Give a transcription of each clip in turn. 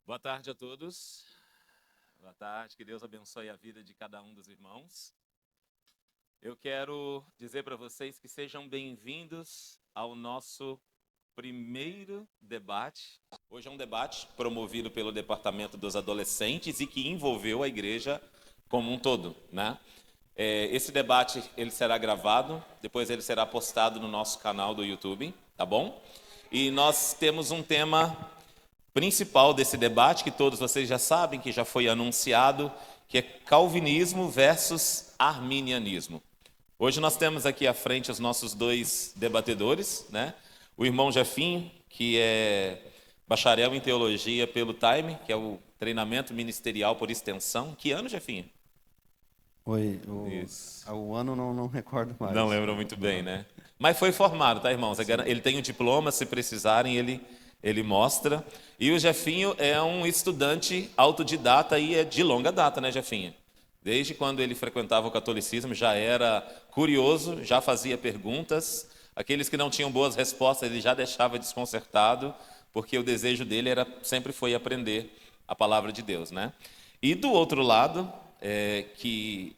Boa tarde a todos. Boa tarde, que Deus abençoe a vida de cada um dos irmãos. Eu quero dizer para vocês que sejam bem-vindos ao nosso primeiro debate. Hoje é um debate promovido pelo Departamento dos Adolescentes e que envolveu a igreja como um todo, né? Esse debate ele será gravado, depois ele será postado no nosso canal do YouTube, tá bom? E nós temos um tema principal desse debate, que todos vocês já sabem, que já foi anunciado, que é calvinismo versus arminianismo. Hoje nós temos aqui à frente os nossos dois debatedores, né? O irmão Jefinho, que é bacharel em teologia pelo Time, que é o treinamento ministerial por extensão. Que ano, Jefinho? Oi, Isso. o ano não recordo mais. Não lembro muito bem, né? Mas foi formado, tá, irmãos? Ele tem um diploma, se precisarem, ele mostra. E o Jefinho é um estudante autodidata e é de longa data, né, Jefinho? Desde quando ele frequentava o catolicismo, já era curioso, já fazia perguntas. Aqueles que não tinham boas respostas, ele já deixava desconcertado, porque o desejo dele sempre foi aprender a palavra de Deus, né? E do outro lado, que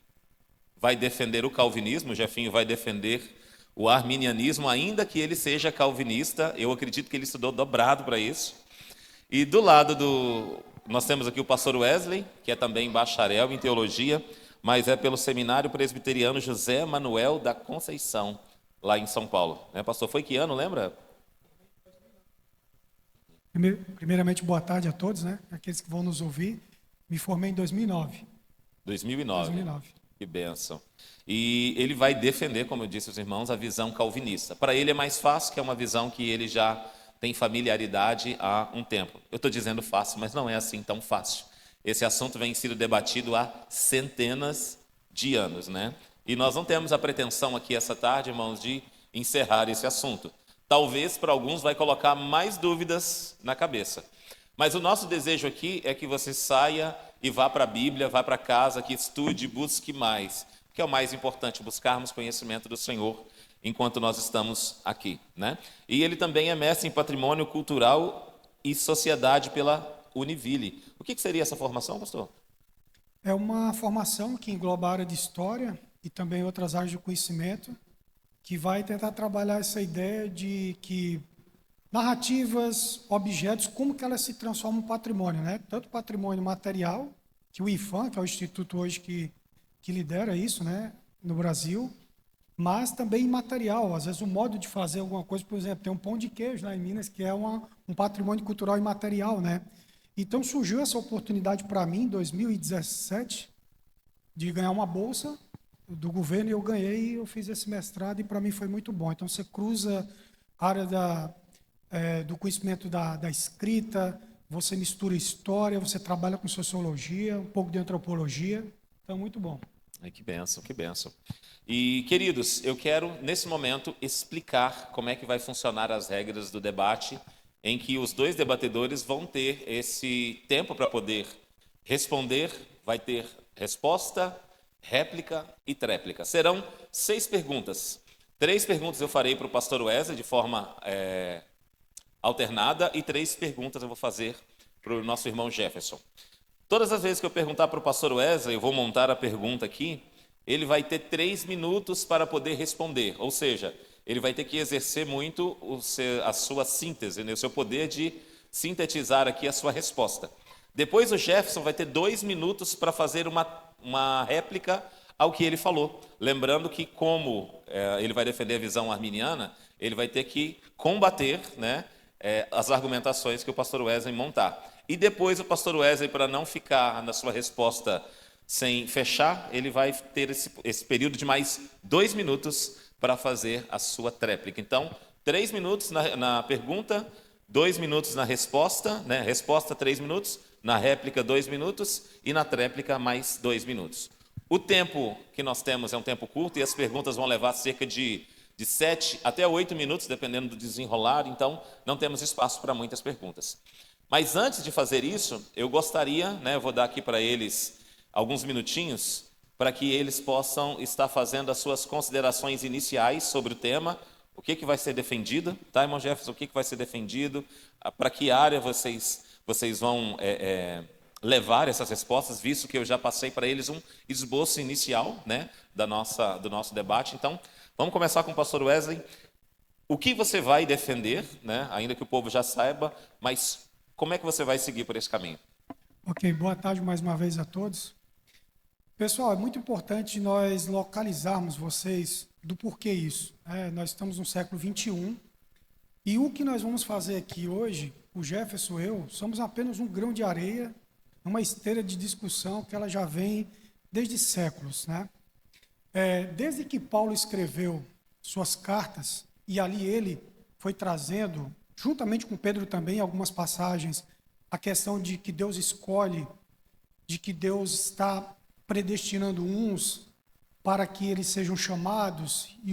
vai defender o calvinismo, o Jefinho vai defender o arminianismo, ainda que ele seja calvinista, eu acredito que ele estudou dobrado para isso. E do lado nós temos aqui o pastor Wesley, que é também bacharel em teologia, mas é pelo Seminário Presbiteriano José Manuel da Conceição, lá em São Paulo. Né, pastor? Foi que ano, lembra? Primeiramente, boa tarde a todos, né? Aqueles que vão nos ouvir. Me formei em 2009. 2009. 2009. Que bênção. E ele vai defender, como eu disse aos irmãos, a visão calvinista. Para ele é mais fácil, que é uma visão que ele já tem familiaridade há um tempo. Eu estou dizendo fácil, mas não é assim tão fácil. Esse assunto vem sendo debatido há centenas de anos, né? E nós não temos a pretensão aqui essa tarde, irmãos, de encerrar esse assunto. Talvez para alguns vai colocar mais dúvidas na cabeça. Mas o nosso desejo aqui é que você saia e vá para a Bíblia, vá para casa, que estude, busque mais, que é o mais importante, buscarmos conhecimento do Senhor enquanto nós estamos aqui, né? E ele também é mestre em patrimônio cultural e sociedade pela Univille. O que seria essa formação, pastor? É uma formação que engloba a área de história e também outras áreas de conhecimento, que vai tentar trabalhar essa ideia de que narrativas, objetos, como que elas se transformam em patrimônio, né? Tanto patrimônio material, que o IFAM, que é o instituto hoje que lidera isso, né, no Brasil, mas também imaterial. Às vezes o modo de fazer alguma coisa, por exemplo, tem um pão de queijo lá em Minas, que é um patrimônio cultural imaterial, né? Então surgiu essa oportunidade para mim, em 2017, de ganhar uma bolsa do governo, e eu ganhei, eu fiz esse mestrado, e para mim foi muito bom. Então você cruza a área do conhecimento da escrita, você mistura história, você trabalha com sociologia, um pouco de antropologia, então muito bom. Ai, que bênção, que bênção. E, queridos, eu quero, nesse momento, explicar como é que vai funcionar as regras do debate, em que os dois debatedores vão ter esse tempo para poder responder, vai ter resposta, réplica e tréplica. Serão 6 perguntas. 3 perguntas eu farei para o pastor Wesley de forma alternada e 3 perguntas eu vou fazer para o nosso irmão Jefferson. Todas as vezes que eu perguntar para o pastor Wesley, eu vou montar a pergunta aqui, ele vai ter 3 minutos para poder responder, ou seja, ele vai ter que exercer muito a sua síntese, né? O seu poder de sintetizar aqui a sua resposta. Depois o Jefferson vai ter 2 minutos para fazer uma réplica ao que ele falou. Lembrando que como ele vai defender a visão arminiana, ele vai ter que combater, né, as argumentações que o pastor Wesley montar. E depois o pastor Wesley, para não ficar na sua resposta sem fechar, ele vai ter esse período de mais 2 minutos para fazer a sua tréplica. Então, 3 minutos na pergunta, 2 minutos na resposta, né? Resposta 3 minutos, na réplica 2 minutos e na tréplica mais 2 minutos. O tempo que nós temos é um tempo curto e as perguntas vão levar cerca de 7 até 8 minutos, dependendo do desenrolar, então não temos espaço para muitas perguntas. Mas antes de fazer isso, eu gostaria, né, eu vou dar aqui para eles alguns minutinhos, para que eles possam estar fazendo as suas considerações iniciais sobre o tema, o que vai ser defendido, tá, irmão Jefferson, o que vai ser defendido, para que área vocês vocês vão levar essas respostas, visto que eu já passei para eles um esboço inicial, né, do nosso debate. Então, vamos começar com o pastor Wesley. O que você vai defender, né, ainda que o povo já saiba, mas como é que você vai seguir por esse caminho? Ok, boa tarde mais uma vez a todos. Pessoal, é muito importante nós localizarmos vocês do porquê isso. Nós estamos no século XXI e o que nós vamos fazer aqui hoje, o Jefferson e eu, somos apenas um grão de areia numa esteira de discussão que ela já vem desde séculos, né? Desde que Paulo escreveu suas cartas, e ali ele foi trazendo, juntamente com Pedro também, algumas passagens, a questão de que Deus escolhe, de que Deus está predestinando uns para que eles sejam chamados, e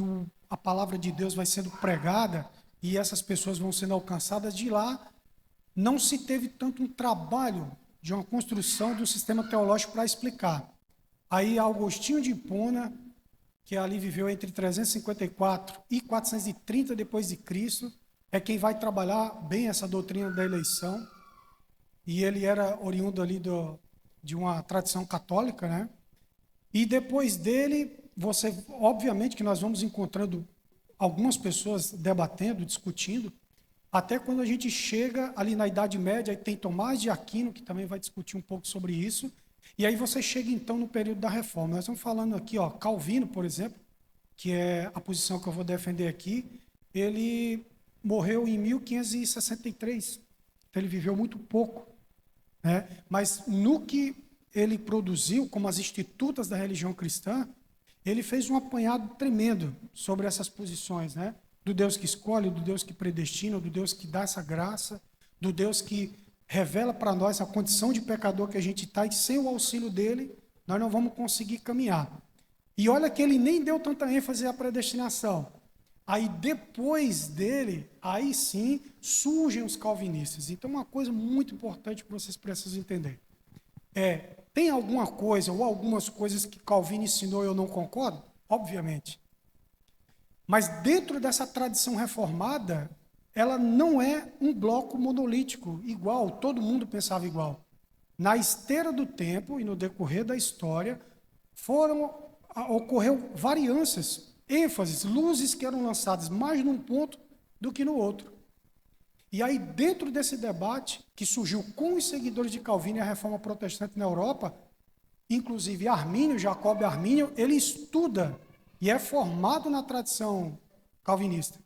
a palavra de Deus vai sendo pregada, e essas pessoas vão sendo alcançadas. De lá, não se teve tanto um trabalho de uma construção de um sistema teológico para explicar. Aí Agostinho de Hipona, que ali viveu entre 354 e 430 depois de Cristo, é quem vai trabalhar bem essa doutrina da eleição. E ele era oriundo ali de uma tradição católica, né? E depois dele, obviamente que nós vamos encontrando algumas pessoas debatendo, discutindo, até quando a gente chega ali na Idade Média, aí tem Tomás de Aquino, que também vai discutir um pouco sobre isso, e aí você chega então no período da Reforma. Nós estamos falando aqui, Calvino, por exemplo, que é a posição que eu vou defender aqui, ele morreu em 1563, então ele viveu muito pouco, né? Mas no que ele produziu, como as institutas da religião cristã, ele fez um apanhado tremendo sobre essas posições, né? Do Deus que escolhe, do Deus que predestina, do Deus que dá essa graça, do Deus que revela para nós a condição de pecador que a gente está, e sem o auxílio dele, nós não vamos conseguir caminhar. E olha que ele nem deu tanta ênfase à predestinação. Aí depois dele, aí sim, surgem os calvinistas. Então uma coisa muito importante que vocês precisam entender. Tem alguma coisa ou algumas coisas que Calvino ensinou e eu não concordo? Obviamente. Mas dentro dessa tradição reformada, ela não é um bloco monolítico, igual, todo mundo pensava igual. Na esteira do tempo e no decorrer da história, ocorreu variâncias, ênfases, luzes que eram lançadas mais num ponto do que no outro. E aí, dentro desse debate, que surgiu com os seguidores de Calvino e a reforma protestante na Europa, inclusive Armínio, Jacob Armínio, ele estuda e é formado na tradição calvinista.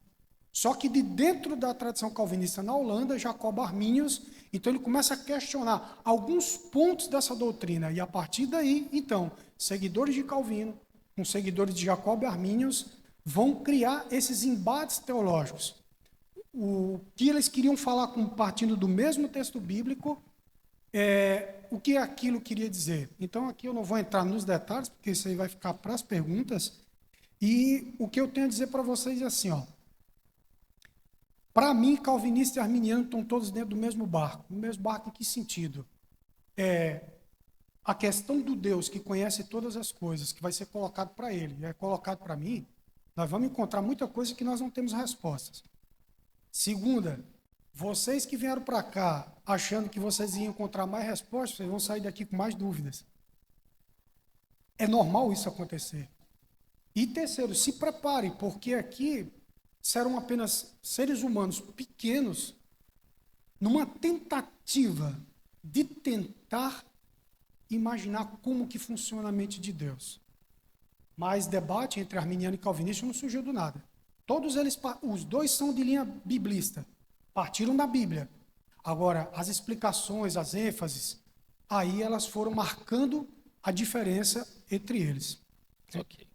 Só que de dentro da tradição calvinista na Holanda, Jacob Arminius, então ele começa a questionar alguns pontos dessa doutrina. E a partir daí, então, seguidores de Calvino, com seguidores de Jacob Arminius, vão criar esses embates teológicos. O que eles queriam falar partindo do mesmo texto bíblico, o que aquilo queria dizer. Então aqui eu não vou entrar nos detalhes, porque isso aí vai ficar para as perguntas. E o que eu tenho a dizer para vocês é assim, para mim, calvinista e arminiano estão todos dentro do mesmo barco. No mesmo barco em que sentido? A questão do Deus que conhece todas as coisas, que vai ser colocado para ele, e é colocado para mim, nós vamos encontrar muita coisa que nós não temos respostas. Segunda, vocês que vieram para cá achando que vocês iam encontrar mais respostas, vocês vão sair daqui com mais dúvidas. É normal isso acontecer. E terceiro, se prepare, porque aqui serão apenas seres humanos pequenos numa tentativa de tentar imaginar como que funciona a mente de Deus. Mas debate entre arminiano e calvinista não surgiu do nada. Todos eles, os dois são de linha biblista, partiram da Bíblia. Agora, as explicações, as ênfases, aí elas foram marcando a diferença entre eles. Ok.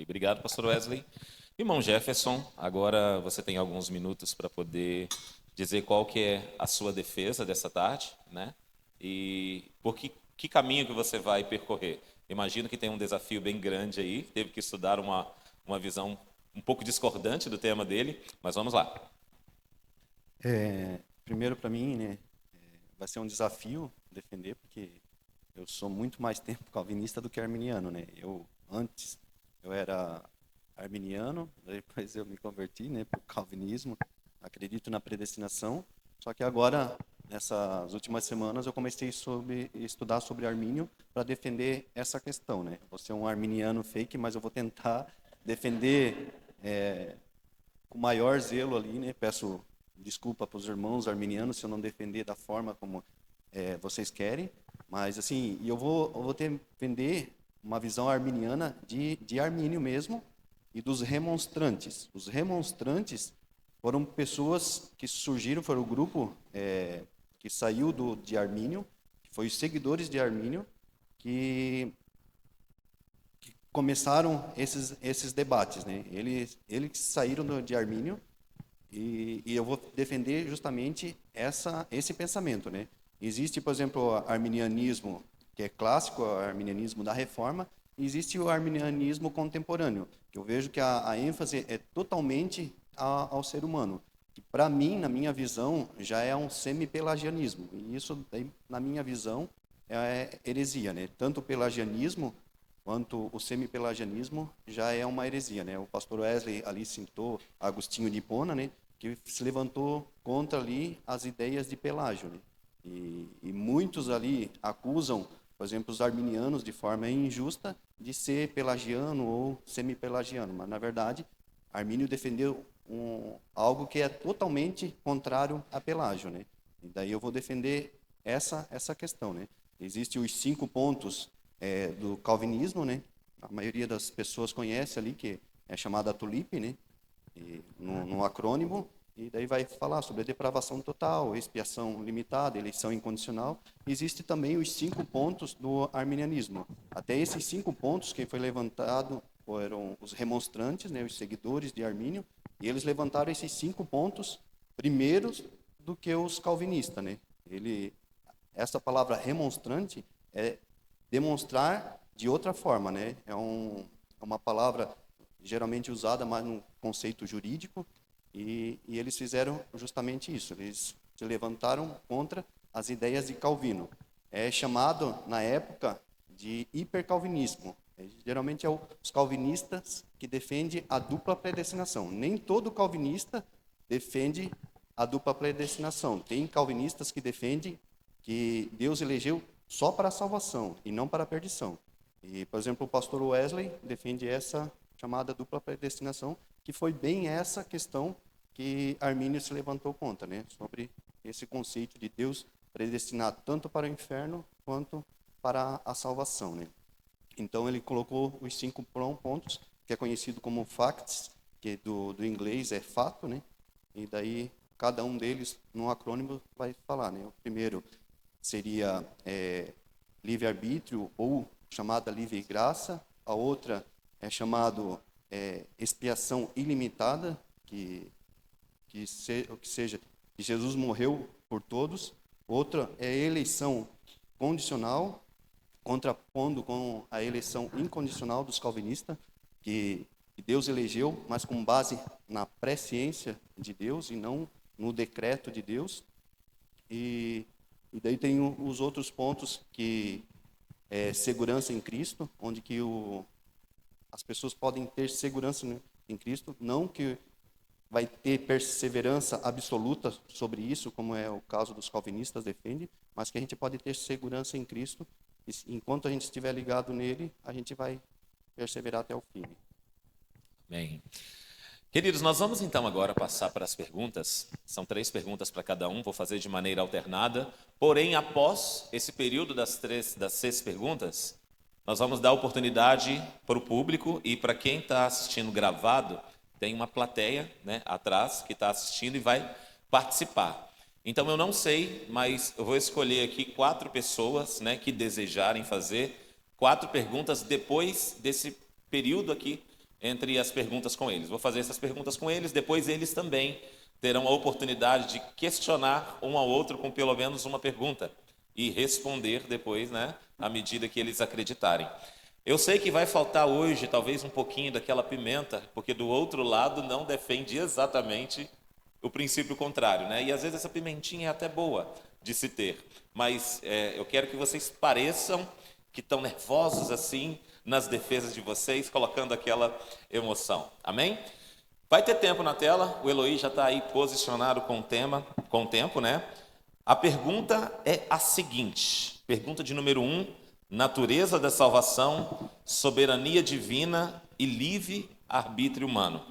Obrigado, pastor Wesley. Irmão Jefferson, agora você tem alguns minutos para poder dizer qual que é a sua defesa dessa tarde, né? E por que caminho que você vai percorrer? Imagino que tem um desafio bem grande aí, teve que estudar uma visão um pouco discordante do tema dele, mas vamos lá. Primeiro, para mim, né, vai ser um desafio defender, porque eu sou muito mais tempo calvinista do que arminiano, né? Antes eu era arminiano, depois eu me converti, né, para o calvinismo, acredito na predestinação, só que agora nessas últimas semanas eu comecei a estudar sobre Armínio para defender essa questão, né? Você é um arminiano fake, mas eu vou tentar defender com maior zelo ali, né? Peço desculpa para os irmãos arminianos se eu não defender da forma como vocês querem, mas assim, eu vou defender uma visão arminiana de Armínio mesmo e dos remonstrantes. Os remonstrantes foram pessoas que surgiram, foram o grupo que saiu de Armínio, que foi os seguidores de Armínio, que começaram esses debates, né? Eles saíram de Armínio e eu vou defender justamente esse pensamento, né? Existe, por exemplo, o arminianismo, que é clássico, o arminianismo da Reforma, e existe o arminianismo contemporâneo, que eu vejo que a ênfase é totalmente ao ser humano, que para mim, na minha visão, já é um semi-pelagianismo, e isso, na minha visão, é heresia, né? Tanto o pelagianismo quanto o semi-pelagianismo já é uma heresia, né? O pastor Wesley ali citou Agostinho de Hipona, né? Que se levantou contra ali as ideias de Pelágio, né? E muitos ali acusam, por exemplo, os arminianos de forma injusta de ser pelagiano ou semi-pelagiano, mas na verdade Armínio defendeu algo que é totalmente contrário a Pelágio, né? E daí eu vou defender essa questão, né? Existem os 5 pontos do calvinismo, né? A maioria das pessoas conhece ali, que é chamada tulipe, né? No acrônimo, e daí vai falar sobre a depravação total, expiação limitada, eleição incondicional. Existe também os 5 pontos do arminianismo. Até esses 5 pontos, quem foi levantado foram os remonstrantes, né, os seguidores de Armínio, e eles levantaram esses 5 pontos primeiros do que os calvinistas, né? Essa palavra remonstrante é demonstrar de outra forma, né? É uma palavra geralmente usada mais no conceito jurídico, e eles fizeram justamente isso. Eles se levantaram contra as ideias de Calvino. É chamado, na época, de hipercalvinismo. Geralmente é os calvinistas que defendem a dupla predestinação. Nem todo calvinista defende a dupla predestinação. Tem calvinistas que defendem que Deus elegeu só para a salvação e não para a perdição. E, por exemplo, o pastor Wesley defende essa chamada dupla predestinação, que foi bem essa questão que Armínio se levantou contra, né? Sobre esse conceito de Deus predestinado tanto para o inferno quanto para a salvação, né? Então ele colocou os 5 pontos, que é conhecido como facts, que do inglês é fato, né? E daí cada um deles no acrônimo vai falar, né? O primeiro seria livre-arbítrio ou chamada livre graça. A outra é chamado expiação ilimitada, que seja que Jesus morreu por todos. Outra é eleição condicional, contrapondo com a eleição incondicional dos calvinistas, que Deus elegeu, mas com base na presciência de Deus e não no decreto de Deus. E daí tem os outros pontos, que é segurança em Cristo, onde que as pessoas podem ter segurança em Cristo, não que vai ter perseverança absoluta sobre isso, como é o caso dos calvinistas defende, mas que a gente pode ter segurança em Cristo, e enquanto a gente estiver ligado nele, a gente vai perseverar até o fim. Bem, queridos, nós vamos então agora passar para as perguntas. São 3 perguntas para cada um, vou fazer de maneira alternada. Porém, após esse período das 6 perguntas, nós vamos dar oportunidade para o público e para quem está assistindo gravado, tem uma plateia, né, atrás que está assistindo e vai participar. Então eu não sei, mas eu vou escolher aqui 4 pessoas, né, que desejarem fazer 4 perguntas depois desse período aqui entre as perguntas com eles. Vou fazer essas perguntas com eles, depois eles também terão a oportunidade de questionar um ao outro com pelo menos uma pergunta e responder depois, né, à medida que eles acreditarem. Eu sei que vai faltar hoje talvez um pouquinho daquela pimenta, porque do outro lado não defende exatamente o princípio contrário, né? E às vezes essa pimentinha é até boa de se ter, mas eu quero que vocês pareçam que estão nervosos assim nas defesas de vocês, colocando aquela emoção. Amém? Vai ter tempo na tela, o Eloy já está aí posicionado com o tempo, né? A pergunta é a seguinte, pergunta de número 1, natureza da salvação, soberania divina e livre arbítrio humano.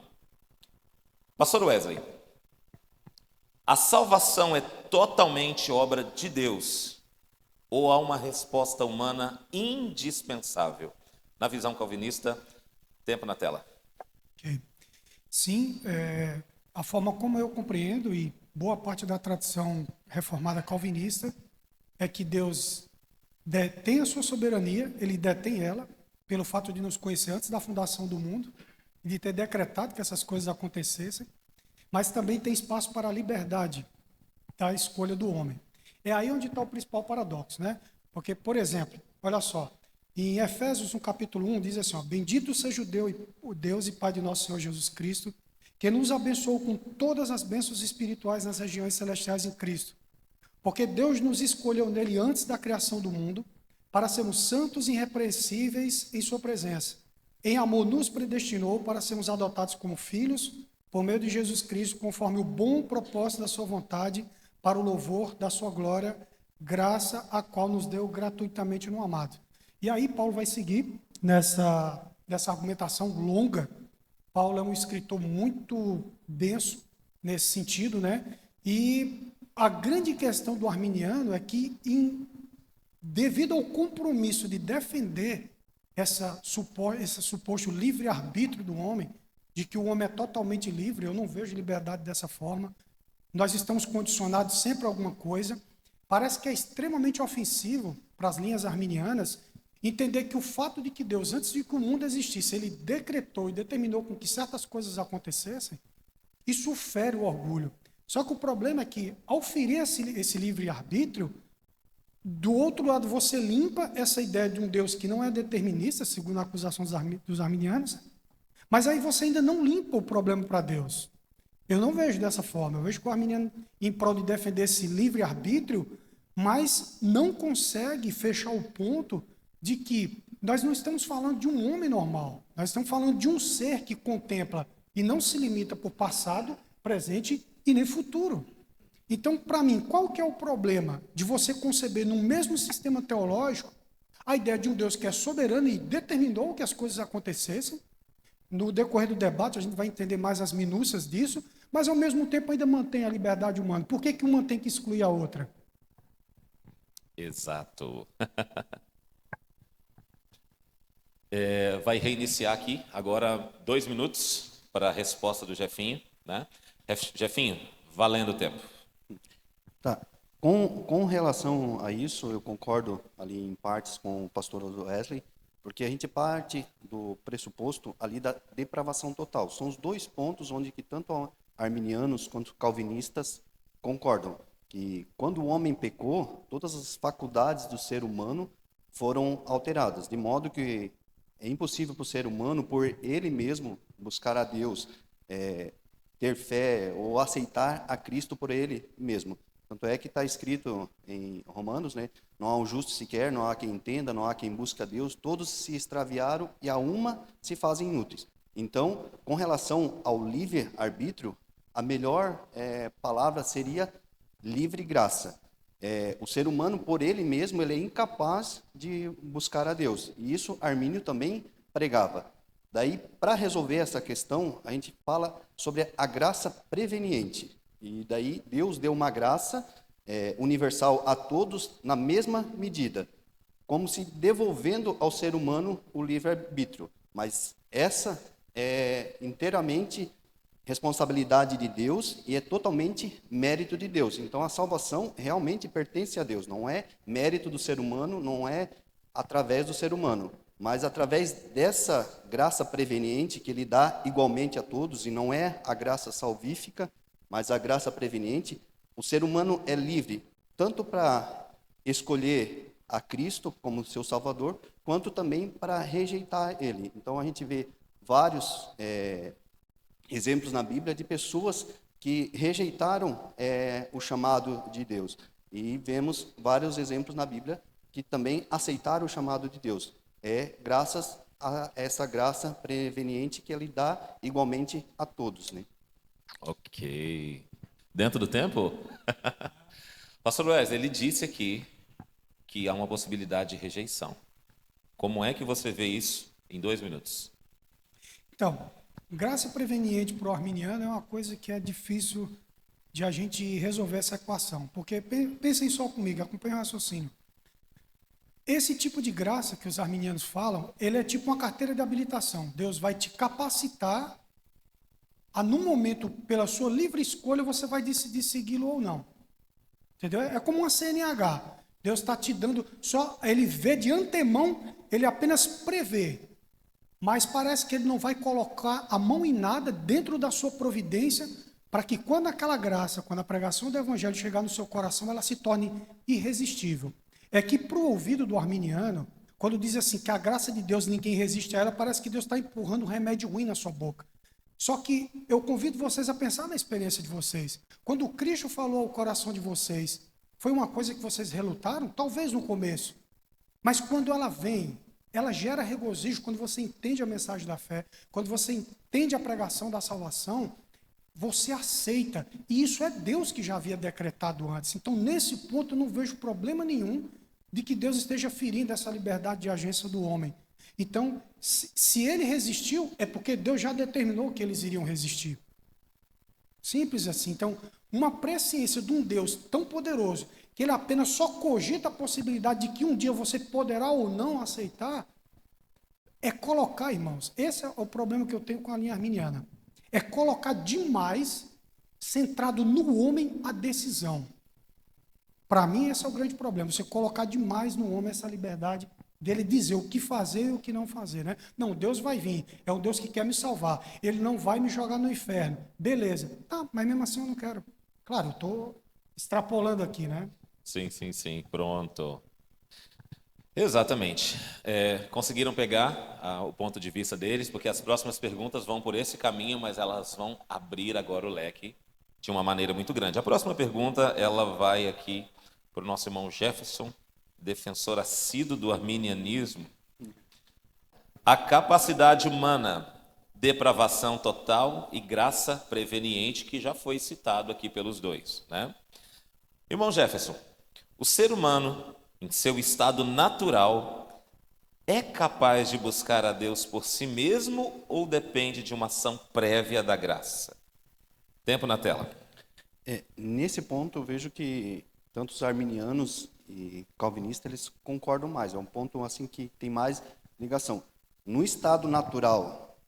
Pastor Wesley, a salvação é totalmente obra de Deus ou há uma resposta humana indispensável? Na visão calvinista, tempo na tela. Ok. Sim, a forma como eu compreendo, e boa parte da tradição reformada calvinista, é que Deus detém a sua soberania, ele detém ela, pelo fato de nos conhecer antes da fundação do mundo, e de ter decretado que essas coisas acontecessem, mas também tem espaço para a liberdade da escolha do homem. É aí onde está o principal paradoxo, né? Porque, por exemplo, olha só, em Efésios, no capítulo 1, diz assim, ó, bendito seja o Deus e Pai de nosso Senhor Jesus Cristo, que nos abençoou com todas as bênçãos espirituais nas regiões celestiais em Cristo. Porque Deus nos escolheu nele antes da criação do mundo, para sermos santos e irrepreensíveis em sua presença. Em amor nos predestinou para sermos adotados como filhos, por meio de Jesus Cristo, conforme o bom propósito da sua vontade, para o louvor da sua glória, graça a qual nos deu gratuitamente no amado. E aí Paulo vai seguir nessa argumentação longa. Paulo é um escritor muito denso nesse sentido, né? E a grande questão do arminiano é que, devido ao compromisso de defender esse suposto livre-arbítrio do homem, de que o homem é totalmente livre, eu não vejo liberdade dessa forma, nós estamos condicionados sempre a alguma coisa, parece que é extremamente ofensivo para as linhas arminianas entender que o fato de que Deus, antes de que o mundo existisse, ele decretou e determinou com que certas coisas acontecessem, isso fere o orgulho. Só que o problema é que, ao ferir esse livre-arbítrio, do outro lado você limpa essa ideia de um Deus que não é determinista, segundo a acusação dos arminianos, mas aí você ainda não limpa o problema para Deus. Eu não vejo dessa forma. Eu vejo que o arminiano, em prol de defender esse livre-arbítrio, mas não consegue fechar o ponto de que nós não estamos falando de um homem normal. Nós estamos falando de um ser que contempla e não se limita por passado, presente e nem futuro. Então, para mim, qual que é o problema de você conceber no mesmo sistema teológico a ideia de um Deus que é soberano e determinou que as coisas acontecessem? No decorrer do debate, a gente vai entender mais as minúcias disso, mas, ao mesmo tempo, ainda mantém a liberdade humana. Por que uma tem que excluir a outra? Exato. Vai reiniciar aqui, agora 2 minutos para a resposta do Jefinho, né? Jefinho, valendo o tempo. Tá. Com relação a isso, eu concordo ali em partes com o pastor Wesley, porque a gente parte do pressuposto ali da depravação total. São os 2 pontos onde que tanto arminianos quanto calvinistas concordam, que quando o homem pecou, todas as faculdades do ser humano foram alteradas, de modo que é impossível para o ser humano, por ele mesmo, buscar a Deus, ter fé ou aceitar a Cristo por ele mesmo. Tanto é que está escrito em Romanos, né? Não há um justo sequer, não há quem entenda, não há quem busque a Deus, todos se extraviaram e a uma se fazem inúteis. Então, com relação ao livre-arbítrio, a melhor palavra seria livre graça. O ser humano, por ele mesmo, ele é incapaz de buscar a Deus. E isso Armínio também pregava. Daí, para resolver essa questão, a gente fala sobre a graça preveniente. E daí Deus deu uma graça universal a todos na mesma medida, como se devolvendo ao ser humano o livre-arbítrio. Mas essa é inteiramente responsabilidade de Deus e é totalmente mérito de Deus. Então a salvação realmente pertence a Deus, não é mérito do ser humano, não é através do ser humano, mas através dessa graça preveniente que ele dá igualmente a todos, e não é a graça salvífica, mas a graça preveniente, o ser humano é livre tanto para escolher a Cristo como seu Salvador, quanto também para rejeitar ele. Então a gente vê vários exemplos na Bíblia de pessoas que rejeitaram o chamado de Deus. E vemos vários exemplos na Bíblia que também aceitaram o chamado de Deus. Graças a essa graça preveniente que ele dá igualmente a todos, né? Ok. Dentro do tempo? Pastor Wesley, ele disse aqui que há uma possibilidade de rejeição. Como é que você vê isso em 2 minutos? Então, graça preveniente para o arminiano é uma coisa que é difícil de a gente resolver essa equação. Porque, pensem só comigo, acompanhem o raciocínio. Esse tipo de graça que os arminianos falam, ele é tipo uma carteira de habilitação. Deus vai te capacitar a, num momento, pela sua livre escolha, você vai decidir segui-lo ou não. Entendeu? É como uma CNH. Deus está te dando, só ele vê de antemão, ele apenas prevê. Mas parece que ele não vai colocar a mão em nada dentro da sua providência, para que quando aquela graça, quando a pregação do evangelho chegar no seu coração, ela se torne irresistível. É que para o ouvido do arminiano, quando diz assim que a graça de Deus ninguém resiste a ela, parece que Deus está empurrando um remédio ruim na sua boca. Só que eu convido vocês a pensar na experiência de vocês. Quando Cristo falou ao coração de vocês, foi uma coisa que vocês relutaram? Talvez no começo. Mas quando ela vem, ela gera regozijo quando você entende a mensagem da fé, quando você entende a pregação da salvação, você aceita. E isso é Deus que já havia decretado antes. Então, nesse ponto, eu não vejo problema nenhum de que Deus esteja ferindo essa liberdade de agência do homem. Então, se ele resistiu, é porque Deus já determinou que eles iriam resistir. Simples assim. Então, uma presciência de um Deus tão poderoso, que ele apenas só cogita a possibilidade de que um dia você poderá ou não aceitar, é colocar, irmãos, esse é o problema que eu tenho com a linha arminiana, é colocar demais, centrado no homem, a decisão. Para mim, esse é o grande problema, você colocar demais no homem essa liberdade dele dizer o que fazer e o que não fazer, né? Não, Deus vai vir, é um Deus que quer me salvar, ele não vai me jogar no inferno. Beleza, tá, mas mesmo assim eu não quero. Claro, eu estou extrapolando aqui, né? Sim, pronto. Exatamente. Conseguiram pegar o ponto de vista deles, porque as próximas perguntas vão por esse caminho, mas elas vão abrir agora o leque de uma maneira muito grande. A próxima pergunta, ela vai aqui para o nosso irmão Jefferson, defensor assíduo do arminianismo. A capacidade humana, depravação total e graça preveniente, que já foi citado aqui pelos dois, né? Irmão Jefferson, o ser humano, em seu estado natural, é capaz de buscar a Deus por si mesmo ou depende de uma ação prévia da graça? Tempo na tela. Nesse ponto, eu vejo que tanto os arminianos e calvinistas, eles concordam mais. É um ponto assim que tem mais ligação. No estado natural,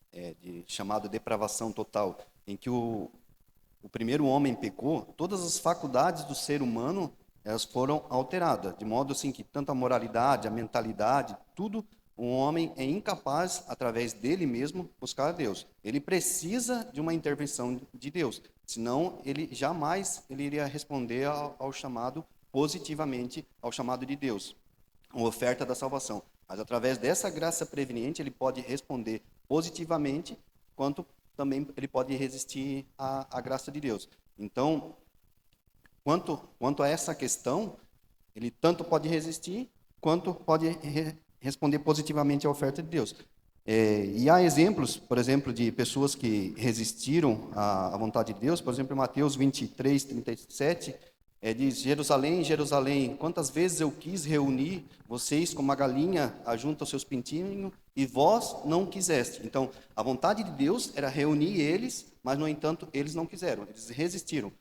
chamado depravação total, em que o primeiro homem pecou, todas as faculdades do ser humano, elas foram alteradas, de modo assim que tanto a moralidade, a mentalidade, tudo, o homem é incapaz, através dele mesmo, buscar a Deus. Ele precisa de uma intervenção de Deus, senão ele jamais iria responder ao chamado positivamente, ao chamado de Deus, a oferta da salvação. Mas através dessa graça preveniente, ele pode responder positivamente, quanto também ele pode resistir à graça de Deus. Então, quanto a essa questão, ele tanto pode resistir, quanto pode responder positivamente à oferta de Deus. E há exemplos, por exemplo, de pessoas que resistiram à vontade de Deus. Por exemplo, em Mateus 23, 37, diz: Jerusalém, Jerusalém, quantas vezes eu quis reunir vocês como a galinha ajunta os seus pintinhos, e vós não quiseste. Então, a vontade de Deus era reunir eles, mas, no entanto, eles não quiseram, eles resistiram.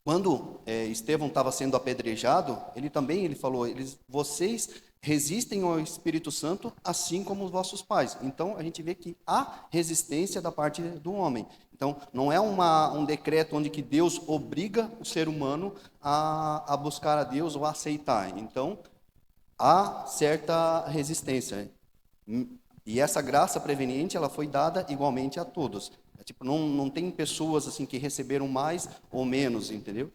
Quando Estevão estava sendo apedrejado, ele falou: vocês resistem ao Espírito Santo, assim como os vossos pais. Então, a gente vê que há resistência da parte do homem. Então, não é um decreto onde que Deus obriga o ser humano a buscar a Deus ou a aceitar. Então, há certa resistência. E essa graça preveniente, ela foi dada igualmente a todos. Não tem pessoas assim que receberam mais ou menos, entendeu?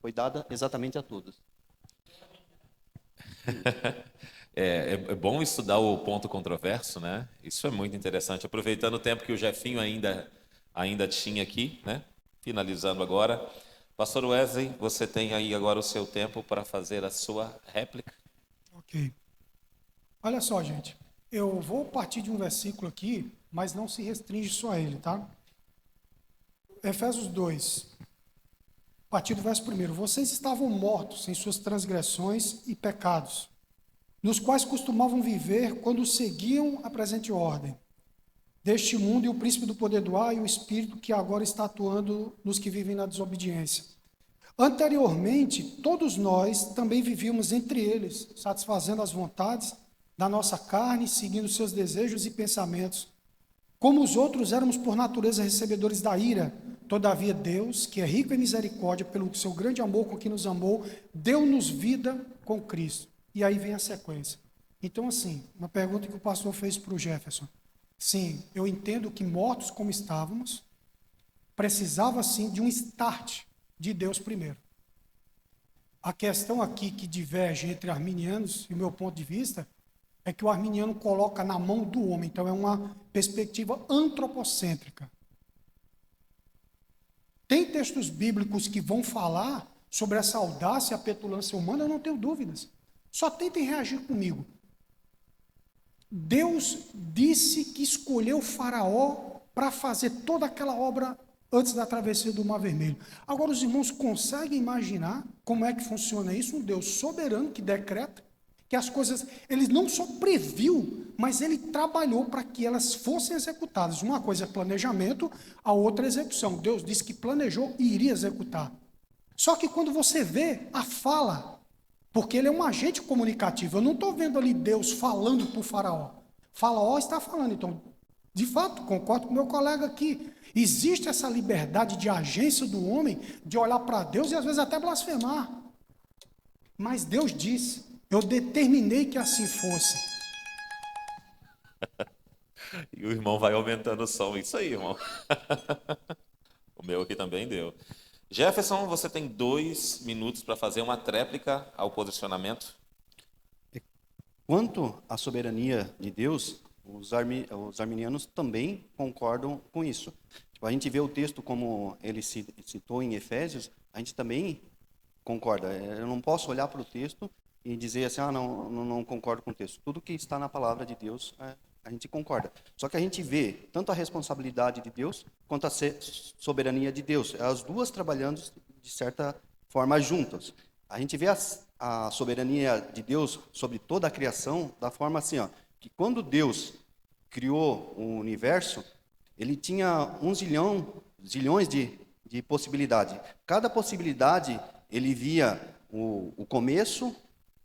Foi dada exatamente a todos. É bom estudar o ponto controverso, né? Isso é muito interessante. Aproveitando o tempo que o Jefinho ainda tinha aqui, né? Finalizando agora. Pastor Wesley, você tem aí agora o seu tempo para fazer a sua réplica. Ok. Olha só, gente. Eu vou partir de um versículo aqui, mas não se restringe só a ele, tá? Efésios 2. partir do verso 1. Vocês estavam mortos em suas transgressões e pecados, nos quais costumavam viver quando seguiam a presente ordem deste mundo e o príncipe do poder do ar e o espírito que agora está atuando nos que vivem na desobediência. Anteriormente, todos nós também vivíamos entre eles, satisfazendo as vontades da nossa carne, seguindo seus desejos e pensamentos. Como os outros, éramos por natureza recebedores da ira. Todavia Deus, que é rico em misericórdia, pelo seu grande amor com que nos amou, deu-nos vida com Cristo. E aí vem a sequência. Então, assim, uma pergunta que o pastor fez para o Jefferson. Sim, eu entendo que mortos como estávamos, precisava sim de um start de Deus primeiro. A questão aqui que diverge entre arminianos e o meu ponto de vista é que o arminiano coloca na mão do homem, então é uma perspectiva antropocêntrica. Tem textos bíblicos que vão falar sobre essa audácia e a petulância humana, eu não tenho dúvidas. Só tentem reagir comigo. Deus disse que escolheu o Faraó para fazer toda aquela obra antes da travessia do Mar Vermelho. Agora, os irmãos conseguem imaginar como é que funciona isso? Um Deus soberano que decreta que as coisas, ele não só previu, mas ele trabalhou para que elas fossem executadas. Uma coisa é planejamento, a outra é execução. Deus disse que planejou e iria executar. Só que quando você vê a fala, porque ele é um agente comunicativo, eu não estou vendo ali Deus falando para o Faraó. Faraó está falando, então, de fato, concordo com meu colega aqui. Existe essa liberdade de agência do homem de olhar para Deus e às vezes até blasfemar. Mas Deus disse, eu determinei que assim fosse. E o irmão vai aumentando o som. Isso aí, irmão. O meu aqui também deu. Jefferson, você tem 2 minutos para fazer uma tréplica ao posicionamento. Quanto à soberania de Deus, os arminianos também concordam com isso. Tipo, a gente vê o texto como ele citou em Efésios, a gente também concorda. Eu não posso olhar para o texto e dizer assim, não concordo com o texto. Tudo que está na palavra de Deus, a gente concorda. Só que a gente vê tanto a responsabilidade de Deus quanto a soberania de Deus. As duas trabalhando de certa forma juntas. A gente vê a soberania de Deus sobre toda a criação da forma assim, que quando Deus criou o universo, ele tinha zilhões de possibilidades. Cada possibilidade, ele via o começo,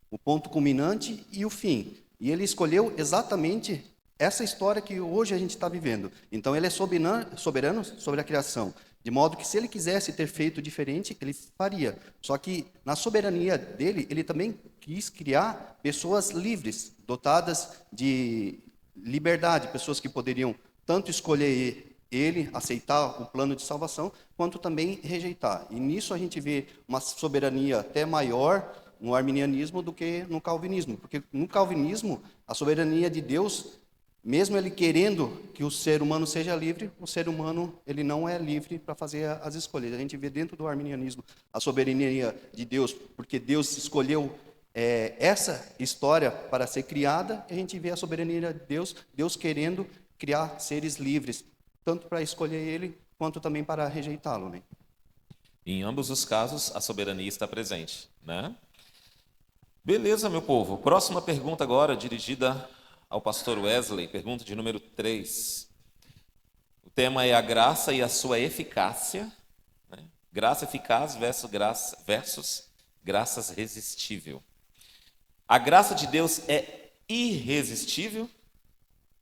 o ponto culminante e o fim. E ele escolheu exatamente essa história que hoje a gente está vivendo. Então, ele é soberano sobre a criação. De modo que, se ele quisesse ter feito diferente, ele faria. Só que, na soberania dele, ele também quis criar pessoas livres, dotadas de liberdade, pessoas que poderiam tanto escolher ele, aceitar o plano de salvação, quanto também rejeitar. E nisso a gente vê uma soberania até maior no arminianismo do que no calvinismo. Porque no calvinismo, a soberania de Deus, mesmo ele querendo que o ser humano seja livre, o ser humano ele não é livre para fazer as escolhas. A gente vê dentro do arminianismo a soberania de Deus, porque Deus escolheu essa história para ser criada, e a gente vê a soberania de Deus, Deus querendo criar seres livres, tanto para escolher ele, quanto também para rejeitá-lo, né? Em ambos os casos, a soberania está presente, né? Beleza, meu povo. Próxima pergunta agora, dirigida ao pastor Wesley, pergunta de número 3. O tema é a graça e a sua eficácia, né? Graça eficaz versus graça resistível. A graça de Deus é irresistível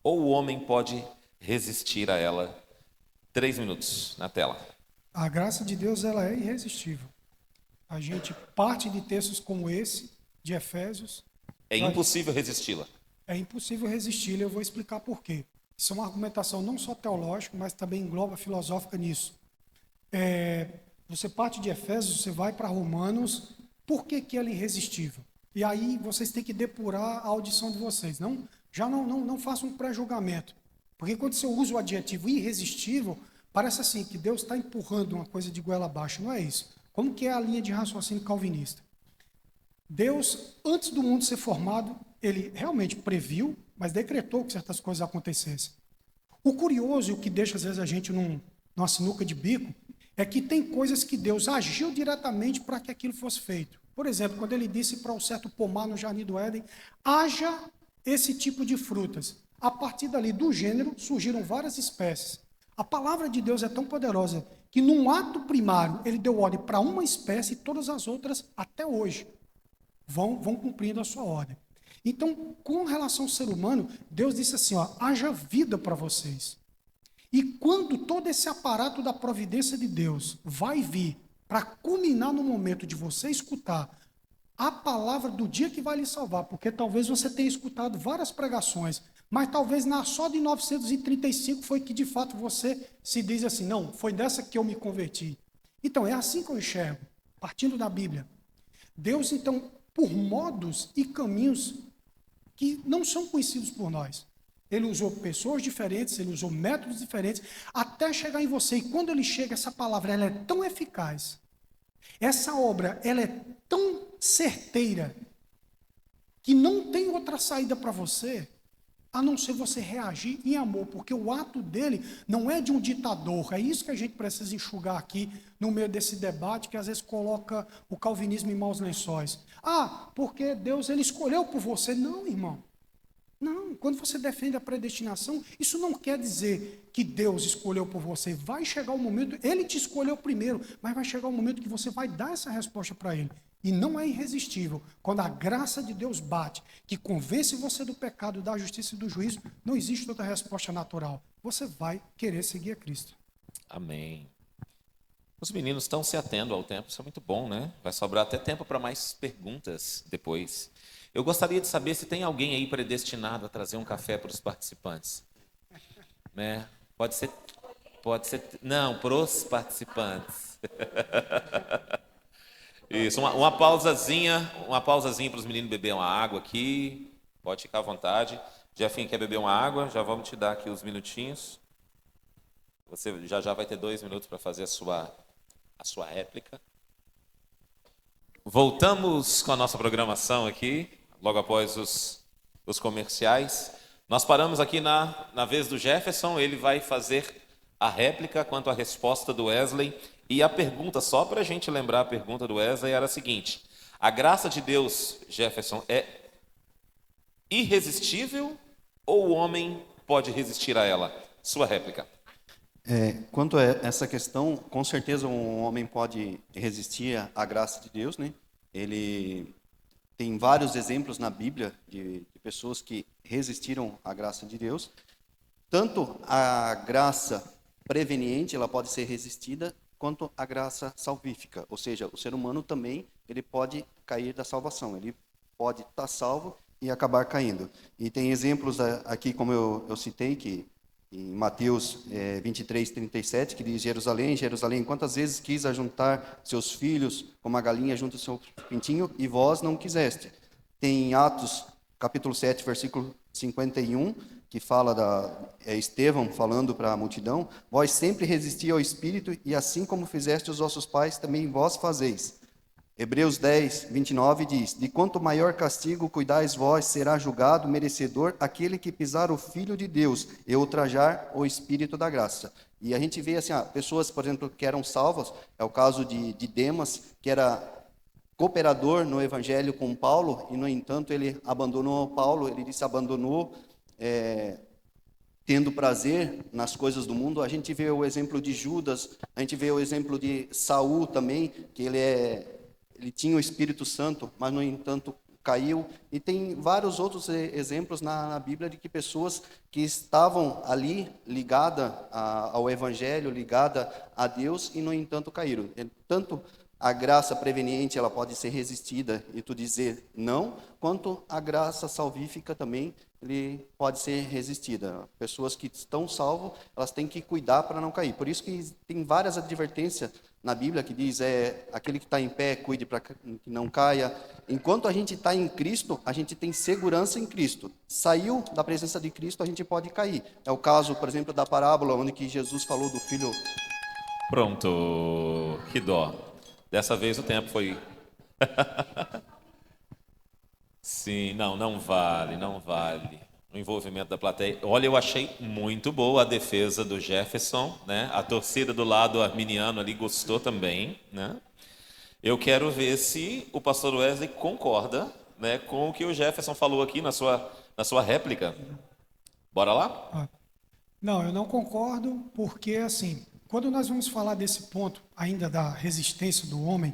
ou o homem pode resistir a ela? 3 minutos na tela. A graça de Deus, ela é irresistível. A gente parte de textos como esse, de Efésios. É impossível resisti-la. É impossível resistir, eu vou explicar por quê. Isso é uma argumentação não só teológica, mas também engloba filosófica nisso. Você parte de Efésios, você vai para Romanos, por que ela é irresistível? E aí vocês têm que depurar a audição de vocês. Não façam um pré-julgamento. Porque quando você usa o adjetivo irresistível, parece assim, que Deus está empurrando uma coisa de goela abaixo. Não é isso. Como que é a linha de raciocínio calvinista? Deus, antes do mundo ser formado, ele realmente previu, mas decretou que certas coisas acontecessem. O curioso e o que deixa, às vezes, a gente numa sinuca de bico, é que tem coisas que Deus agiu diretamente para que aquilo fosse feito. Por exemplo, quando ele disse para o certo pomar no Jardim do Éden, haja esse tipo de frutas. A partir dali, do gênero, surgiram várias espécies. A palavra de Deus é tão poderosa que num ato primário ele deu ordem para uma espécie e todas as outras, até hoje, vão cumprindo a sua ordem. Então, com relação ao ser humano, Deus disse assim, ó, haja vida para vocês. E quando todo esse aparato da providência de Deus vai vir para culminar no momento de você escutar a palavra do dia que vai lhe salvar, porque talvez você tenha escutado várias pregações, mas talvez só de 935 foi que de fato você se diz assim, não, foi dessa que eu me converti. Então, é assim que eu enxergo, partindo da Bíblia. Deus, então, por modos e caminhos que não são conhecidos por nós. Ele usou pessoas diferentes, ele usou métodos diferentes, até chegar em você. E quando ele chega, essa palavra ela é tão eficaz, essa obra ela é tão certeira, que não tem outra saída para você, a não ser você reagir em amor, porque o ato dele não é de um ditador. É isso que a gente precisa enxugar aqui no meio desse debate, que às vezes coloca o calvinismo em maus lençóis. Ah, porque Deus ele escolheu por você. Não, irmão. Não, quando você defende a predestinação, isso não quer dizer que Deus escolheu por você. Vai chegar o momento, ele te escolheu primeiro, mas vai chegar o momento que você vai dar essa resposta para ele. E não é irresistível. Quando a graça de Deus bate, que convence você do pecado, da justiça e do juízo, não existe outra resposta natural. Você vai querer seguir a Cristo. Amém. Os meninos estão se atendo ao tempo, isso é muito bom, né? Vai sobrar até tempo para mais perguntas depois. Eu gostaria de saber se tem alguém aí predestinado a trazer um café para os participantes. Né? Pode ser, não, para os participantes. Isso, uma pausazinha para os meninos beberem uma água aqui. Pode ficar à vontade. Jefinho quer beber uma água? Já vamos te dar aqui os minutinhos. Você já vai ter 2 minutos para fazer a sua réplica. Voltamos com a nossa programação aqui, logo após os comerciais. Nós paramos aqui na vez do Jefferson, ele vai fazer a réplica quanto à resposta do Wesley. E a pergunta, só para a gente lembrar a pergunta do Wesley, era a seguinte: a graça de Deus, Jefferson, é irresistível ou o homem pode resistir a ela? Sua réplica. Quanto a essa questão, com certeza um homem pode resistir à graça de Deus, né? Ele tem vários exemplos na Bíblia de pessoas que resistiram à graça de Deus. Tanto a graça preveniente, ela pode ser resistida, quanto a graça salvífica. Ou seja, o ser humano também ele pode cair da salvação. Ele pode estar salvo e acabar caindo. E tem exemplos aqui, como eu citei, que em Mateus 23:37, que diz: Jerusalém, Jerusalém, quantas vezes quis ajuntar seus filhos como a galinha junto ao seu pintinho, e vós não quiseste. Tem Atos, capítulo 7, versículo 51, que fala Estevão falando para a multidão: vós sempre resisti ao Espírito, e assim como fizeste os vossos pais, também vós fazeis. Hebreus 10:29 diz: de quanto maior castigo cuidais vós, será julgado merecedor aquele que pisar o Filho de Deus e ultrajar o Espírito da graça. E a gente vê assim, pessoas, por exemplo, que eram salvas, é o caso de Demas, que era cooperador no Evangelho com Paulo, e no entanto ele abandonou Paulo, ele disse abandonou, tendo prazer nas coisas do mundo. A gente vê o exemplo de Judas, a gente vê o exemplo de Saul também, que ele tinha o Espírito Santo, mas, no entanto, caiu. E tem vários outros exemplos na Bíblia de que pessoas que estavam ali ligadas ao Evangelho, ligadas a Deus, e, no entanto, caíram. Tanto a graça preveniente ela pode ser resistida e tu dizer não, quanto a graça salvífica também ele pode ser resistida. Pessoas que estão salvas, elas têm que cuidar para não cair. Por isso que tem várias advertências na Bíblia que diz, aquele que está em pé, cuide para que não caia. Enquanto a gente está em Cristo, a gente tem segurança em Cristo. Saiu da presença de Cristo, a gente pode cair. É o caso, por exemplo, da parábola onde que Jesus falou do filho... Pronto, que dó. Dessa vez o tempo foi... Sim, não vale. o envolvimento da plateia. Olha, eu achei muito boa a defesa do Jefferson, né? A torcida do lado arminiano ali gostou também, né? Eu quero ver se o pastor Wesley concorda, né, com o que o Jefferson falou aqui na sua réplica. Bora lá? Ah, não, eu não concordo, porque assim, quando nós vamos falar desse ponto ainda da resistência do homem,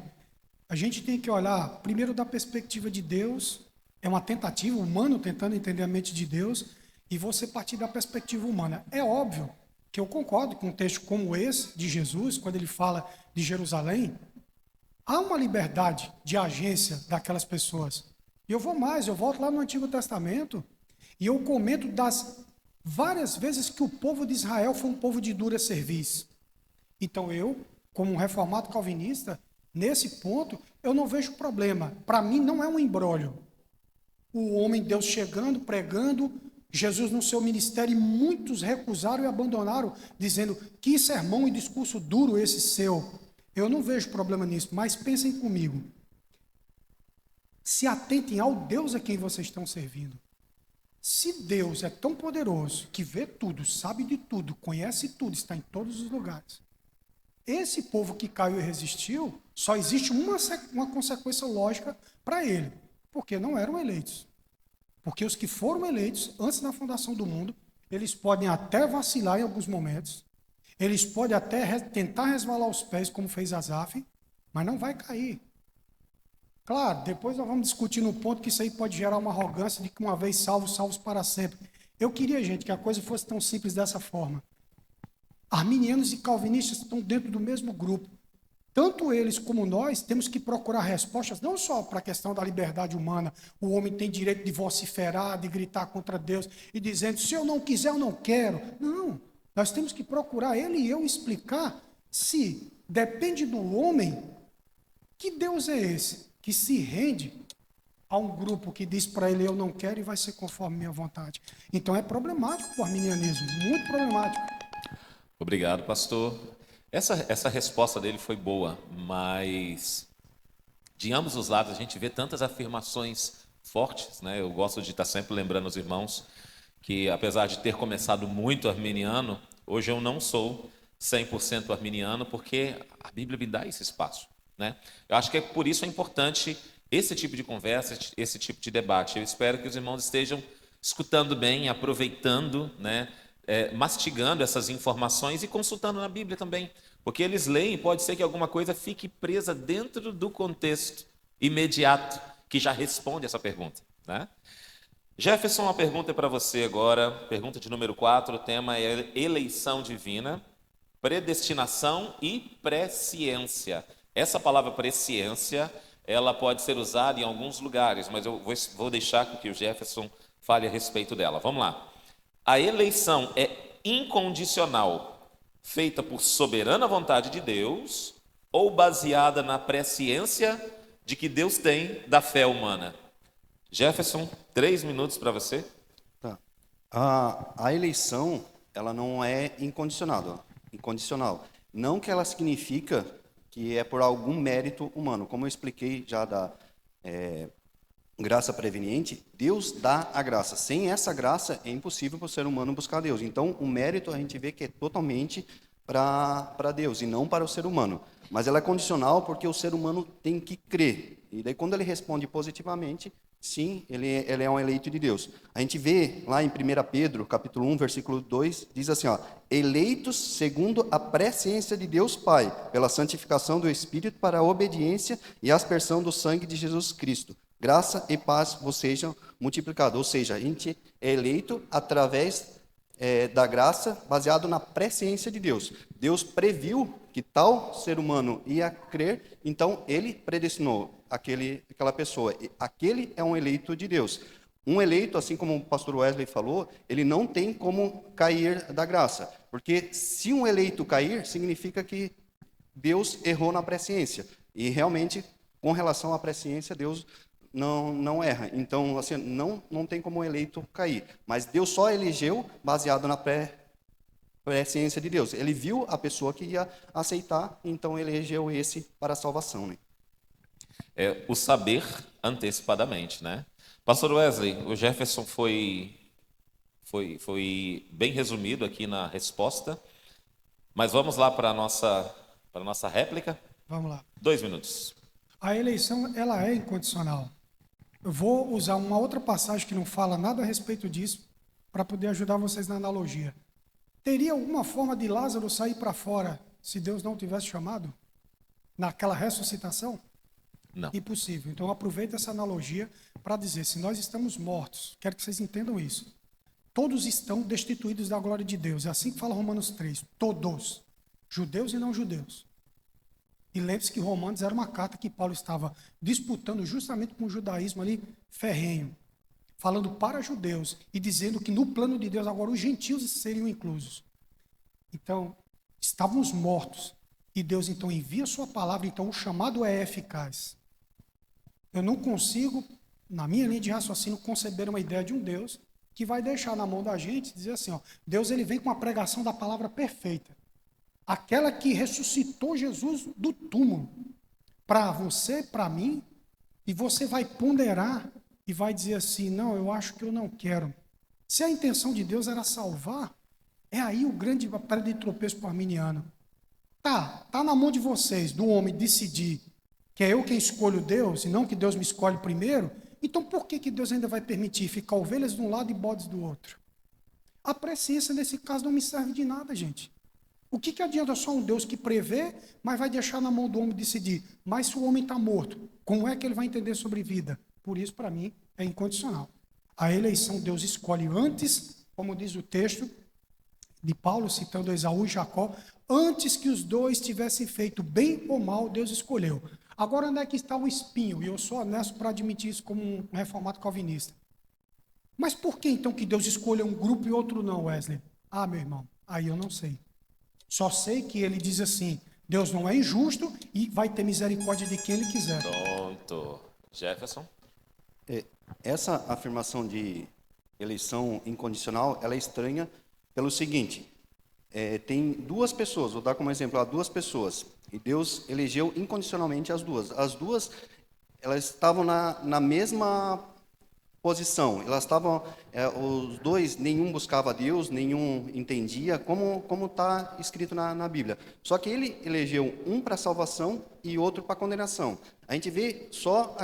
a gente tem que olhar primeiro da perspectiva de Deus, é uma tentativa humana tentando entender a mente de Deus, e você partir da perspectiva humana. É óbvio que eu concordo com um texto como esse de Jesus, quando ele fala de Jerusalém, há uma liberdade de agência daquelas pessoas. E eu vou mais, eu volto lá no Antigo Testamento e eu comento das várias vezes que o povo de Israel foi um povo de dura cerviz. Então eu, como um reformado calvinista, nesse ponto, eu não vejo problema. Para mim não é um imbróglio. O homem, Deus chegando, pregando, Jesus no seu ministério, e muitos recusaram e abandonaram, dizendo que sermão e discurso duro esse seu. Eu não vejo problema nisso, mas pensem comigo. Se atentem ao Deus a quem vocês estão servindo. Se Deus é tão poderoso, que vê tudo, sabe de tudo, conhece tudo, está em todos os lugares. Esse povo que caiu e resistiu, só existe uma consequência lógica para ele, porque não eram eleitos. Porque os que foram eleitos antes da fundação do mundo, eles podem até vacilar em alguns momentos, eles podem até tentar resvalar os pés, como fez Asaf, mas não vai cair. Claro, depois nós vamos discutir no ponto que isso aí pode gerar uma arrogância de que uma vez salvos, salvos para sempre. Eu queria, gente, que a coisa fosse tão simples dessa forma. Arminianos e calvinistas estão dentro do mesmo grupo. Tanto eles como nós temos que procurar respostas, não só para a questão da liberdade humana, o homem tem direito de vociferar, de gritar contra Deus e dizendo, se eu não quiser, eu não quero. Não, nós temos que procurar, ele e eu, explicar se depende do homem, que Deus é esse, que se rende a um grupo que diz para ele, eu não quero e vai ser conforme minha vontade. Então é problemático o arminianismo, muito problemático. Obrigado, pastor. Essa resposta dele foi boa, mas de ambos os lados a gente vê tantas afirmações fortes, né? Eu gosto de estar sempre lembrando os irmãos que, apesar de ter começado muito arminiano, hoje eu não sou 100% arminiano, porque a Bíblia me dá esse espaço, né? Eu acho que por isso é importante esse tipo de conversa, esse tipo de debate. Eu espero que os irmãos estejam escutando bem, aproveitando, né? Mastigando essas informações e consultando na Bíblia também, porque eles leem, pode ser que alguma coisa fique presa dentro do contexto imediato que já responde essa pergunta, né? Jefferson, uma pergunta para você agora, pergunta de número 4, o tema é eleição divina, predestinação e presciência. Essa palavra presciência, ela pode ser usada em alguns lugares, mas eu vou deixar que o Jefferson fale a respeito dela. Vamos lá. A eleição é incondicional, feita por soberana vontade de Deus ou baseada na presciência de que Deus tem da fé humana? Jefferson, 3 minutos para você. Tá. A eleição, ela não é incondicional. Não que ela significa que é por algum mérito humano. Como eu expliquei já da graça preveniente, Deus dá a graça. Sem essa graça, é impossível para o ser humano buscar Deus. Então, o mérito a gente vê que é totalmente para Deus e não para o ser humano. Mas ela é condicional porque o ser humano tem que crer. E daí, quando ele responde positivamente, sim, ele é um eleito de Deus. A gente vê lá em 1 Pedro, capítulo 1, versículo 2, diz assim, ó, eleitos segundo a presciência de Deus Pai, pela santificação do Espírito para a obediência e aspersão do sangue de Jesus Cristo. Graça e paz vos sejam multiplicados. Ou seja, a gente é eleito através da graça, baseado na presciência de Deus. Deus previu que tal ser humano ia crer, então ele predestinou aquela pessoa. Aquele é um eleito de Deus. Um eleito, assim como o pastor Wesley falou, ele não tem como cair da graça. Porque se um eleito cair, significa que Deus errou na presciência. E realmente, com relação à presciência, Deus não erra. Então, assim, não tem como o eleito cair. Mas Deus só elegeu baseado na presciência de Deus. Ele viu a pessoa que ia aceitar, então ele elegeu esse para a salvação, né? É o saber antecipadamente, né? Pastor Wesley, o Jefferson foi foi bem resumido aqui na resposta. Mas vamos lá para a nossa réplica. Vamos lá. 2 minutos. A eleição, ela é incondicional. Eu vou usar uma outra passagem que não fala nada a respeito disso, para poder ajudar vocês na analogia. Teria alguma forma de Lázaro sair para fora se Deus não tivesse chamado? Naquela ressuscitação? Não. Impossível. Então aproveita essa analogia para dizer, se nós estamos mortos, quero que vocês entendam isso. Todos estão destituídos da glória de Deus. É assim que fala Romanos 3. Todos. Judeus e não judeus. E lembre-se que Romanos era uma carta que Paulo estava disputando justamente com o judaísmo ali ferrenho. Falando para judeus e dizendo que no plano de Deus agora os gentios seriam inclusos. Então, estávamos mortos. E Deus então envia a sua palavra, então o chamado é eficaz. Eu não consigo, na minha linha de raciocínio, conceber uma ideia de um Deus que vai deixar na mão da gente e dizer assim, ó, Deus ele vem com a pregação da palavra perfeita. Aquela que ressuscitou Jesus do túmulo para você, para mim, e você vai ponderar e vai dizer assim, não, eu acho que eu não quero. Se a intenção de Deus era salvar, é aí o grande pedra de tropeço para o arminiano. Tá na mão de vocês, do homem, decidir que é eu quem escolho Deus e não que Deus me escolhe primeiro, então por que Deus ainda vai permitir ficar ovelhas de um lado e bodes do outro? A presciência nesse caso não me serve de nada, gente. O que adianta só um Deus que prevê, mas vai deixar na mão do homem decidir? Mas se o homem está morto, como é que ele vai entender sobre vida? Por isso, para mim, é incondicional. A eleição Deus escolhe antes, como diz o texto de Paulo, citando Esaú e Jacó, antes que os dois tivessem feito bem ou mal, Deus escolheu. Agora, onde é que está o espinho? E eu sou honesto para admitir isso como um reformado calvinista. Mas por que então que Deus escolheu um grupo e outro não, Wesley? Ah, meu irmão, aí eu não sei. Só sei que ele diz assim, Deus não é injusto e vai ter misericórdia de quem ele quiser. Pronto. Jefferson? Essa afirmação de eleição incondicional, ela é estranha pelo seguinte, tem duas pessoas, vou dar como exemplo, há duas pessoas, e Deus elegeu incondicionalmente as duas. As duas, elas estavam na mesma posição, elas estavam, os dois, nenhum buscava Deus, nenhum entendia, como está escrito na Bíblia. Só que ele elegeu um para salvação e outro para condenação. A gente vê só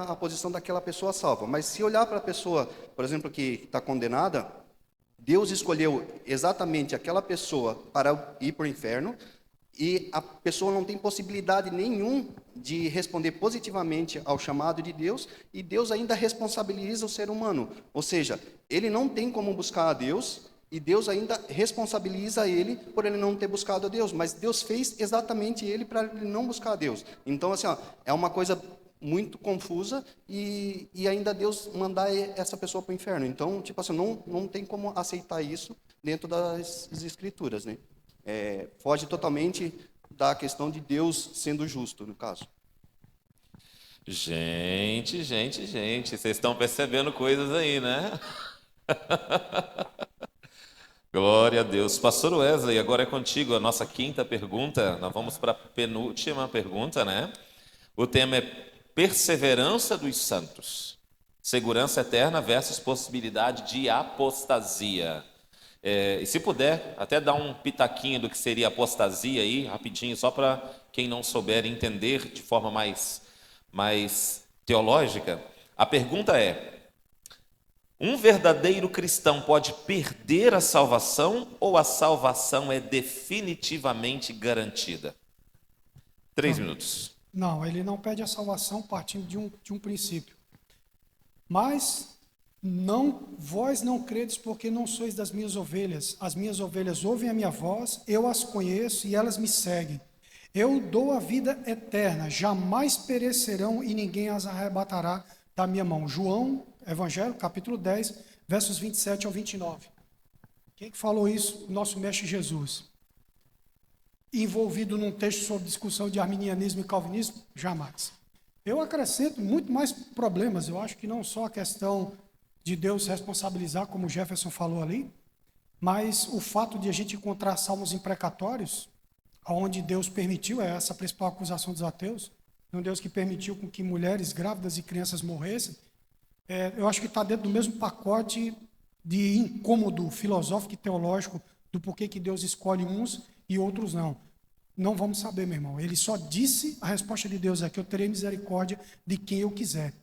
a posição daquela pessoa salva, mas se olhar para a pessoa, por exemplo, que está condenada, Deus escolheu exatamente aquela pessoa para ir para o inferno, e a pessoa não tem possibilidade nenhuma de responder positivamente ao chamado de Deus, e Deus ainda responsabiliza o ser humano. Ou seja, ele não tem como buscar a Deus, e Deus ainda responsabiliza ele por ele não ter buscado a Deus, mas Deus fez exatamente ele para ele não buscar a Deus. Então, assim, é uma coisa muito confusa, e ainda Deus mandar essa pessoa para o inferno. Então, tipo assim, não tem como aceitar isso dentro das Escrituras, né? Foge totalmente da questão de Deus sendo justo, no caso. Gente, vocês estão percebendo coisas aí, né? Glória a Deus. Pastor Wesley, agora é contigo a nossa quinta pergunta. Nós vamos para a penúltima pergunta, né? O tema é perseverança dos santos. Segurança eterna versus possibilidade de apostasia. E se puder, até dar um pitaquinho do que seria apostasia aí, rapidinho, só para quem não souber entender de forma mais teológica. A pergunta é: um verdadeiro cristão pode perder a salvação ou a salvação é definitivamente garantida? 3 minutos. Não, ele não pede a salvação partindo de um princípio. Mas vós não credes porque não sois das minhas ovelhas. As minhas ovelhas ouvem a minha voz, eu as conheço e elas me seguem. Eu dou a vida eterna, jamais perecerão e ninguém as arrebatará da minha mão. João, Evangelho, capítulo 10, versos 27 ao 29. Quem que falou isso? Nosso mestre Jesus. Envolvido num texto sobre discussão de arminianismo e calvinismo? Jamais. Eu acrescento muito mais problemas. Eu acho que não só a questão de Deus responsabilizar, como o Jefferson falou ali, mas o fato de a gente encontrar salmos imprecatórios, onde Deus permitiu, essa a principal acusação dos ateus, um Deus que permitiu com que mulheres grávidas e crianças morressem, eu acho que está dentro do mesmo pacote de incômodo filosófico e teológico do porquê que Deus escolhe uns e outros não. Não vamos saber, meu irmão. Ele só disse, a resposta de Deus é que eu terei misericórdia de quem eu quiser.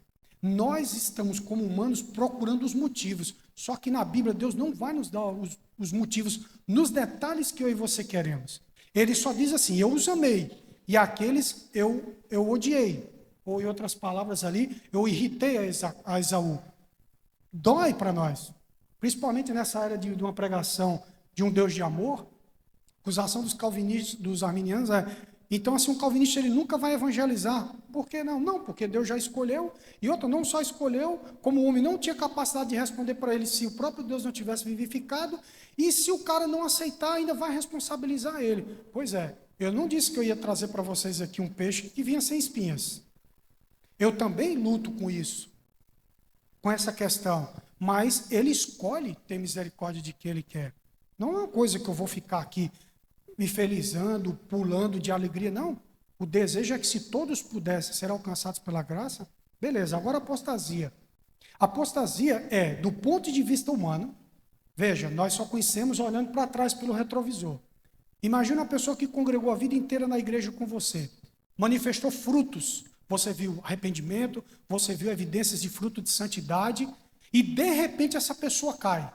Nós estamos, como humanos, procurando os motivos. Só que na Bíblia, Deus não vai nos dar os motivos nos detalhes que eu e você queremos. Ele só diz assim, eu os amei, e aqueles eu odiei. Ou, em outras palavras ali, eu irritei a Esaú. Dói para nós, principalmente nessa área de uma pregação de um Deus de amor. A acusação dos calvinistas, dos arminianos é, então assim, um calvinista ele nunca vai evangelizar. Por que não? Não, porque Deus já escolheu, e outra, não só escolheu, como o homem não tinha capacidade de responder para ele se o próprio Deus não tivesse vivificado, e se o cara não aceitar, ainda vai responsabilizar ele. Pois é, eu não disse que eu ia trazer para vocês aqui um peixe que vinha sem espinhas. Eu também luto com isso, com essa questão, mas ele escolhe ter misericórdia de quem ele quer. Não é uma coisa que eu vou ficar aqui me felizando, pulando de alegria, não. O desejo é que se todos pudessem ser alcançados pela graça, beleza. Agora apostasia. Apostasia é, do ponto de vista humano, veja, nós só conhecemos olhando para trás pelo retrovisor. Imagina uma pessoa que congregou a vida inteira na igreja com você, manifestou frutos, você viu arrependimento, você viu evidências de fruto de santidade, e de repente essa pessoa cai.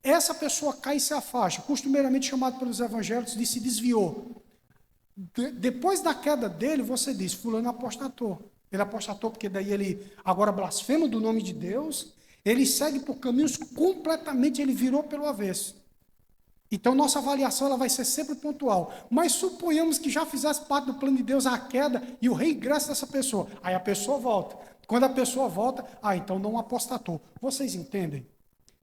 Essa pessoa cai e se afasta, costumeiramente chamado pelos evangélicos de se desviou. Depois da queda dele, você diz, fulano apostatou. Ele apostatou porque daí ele agora blasfema do nome de Deus, ele segue por caminhos completamente, ele virou pelo avesso. Então, nossa avaliação ela vai ser sempre pontual. Mas suponhamos que já fizesse parte do plano de Deus a queda e o reingresso dessa pessoa. Aí a pessoa volta. Quando a pessoa volta, então não apostatou. Vocês entendem?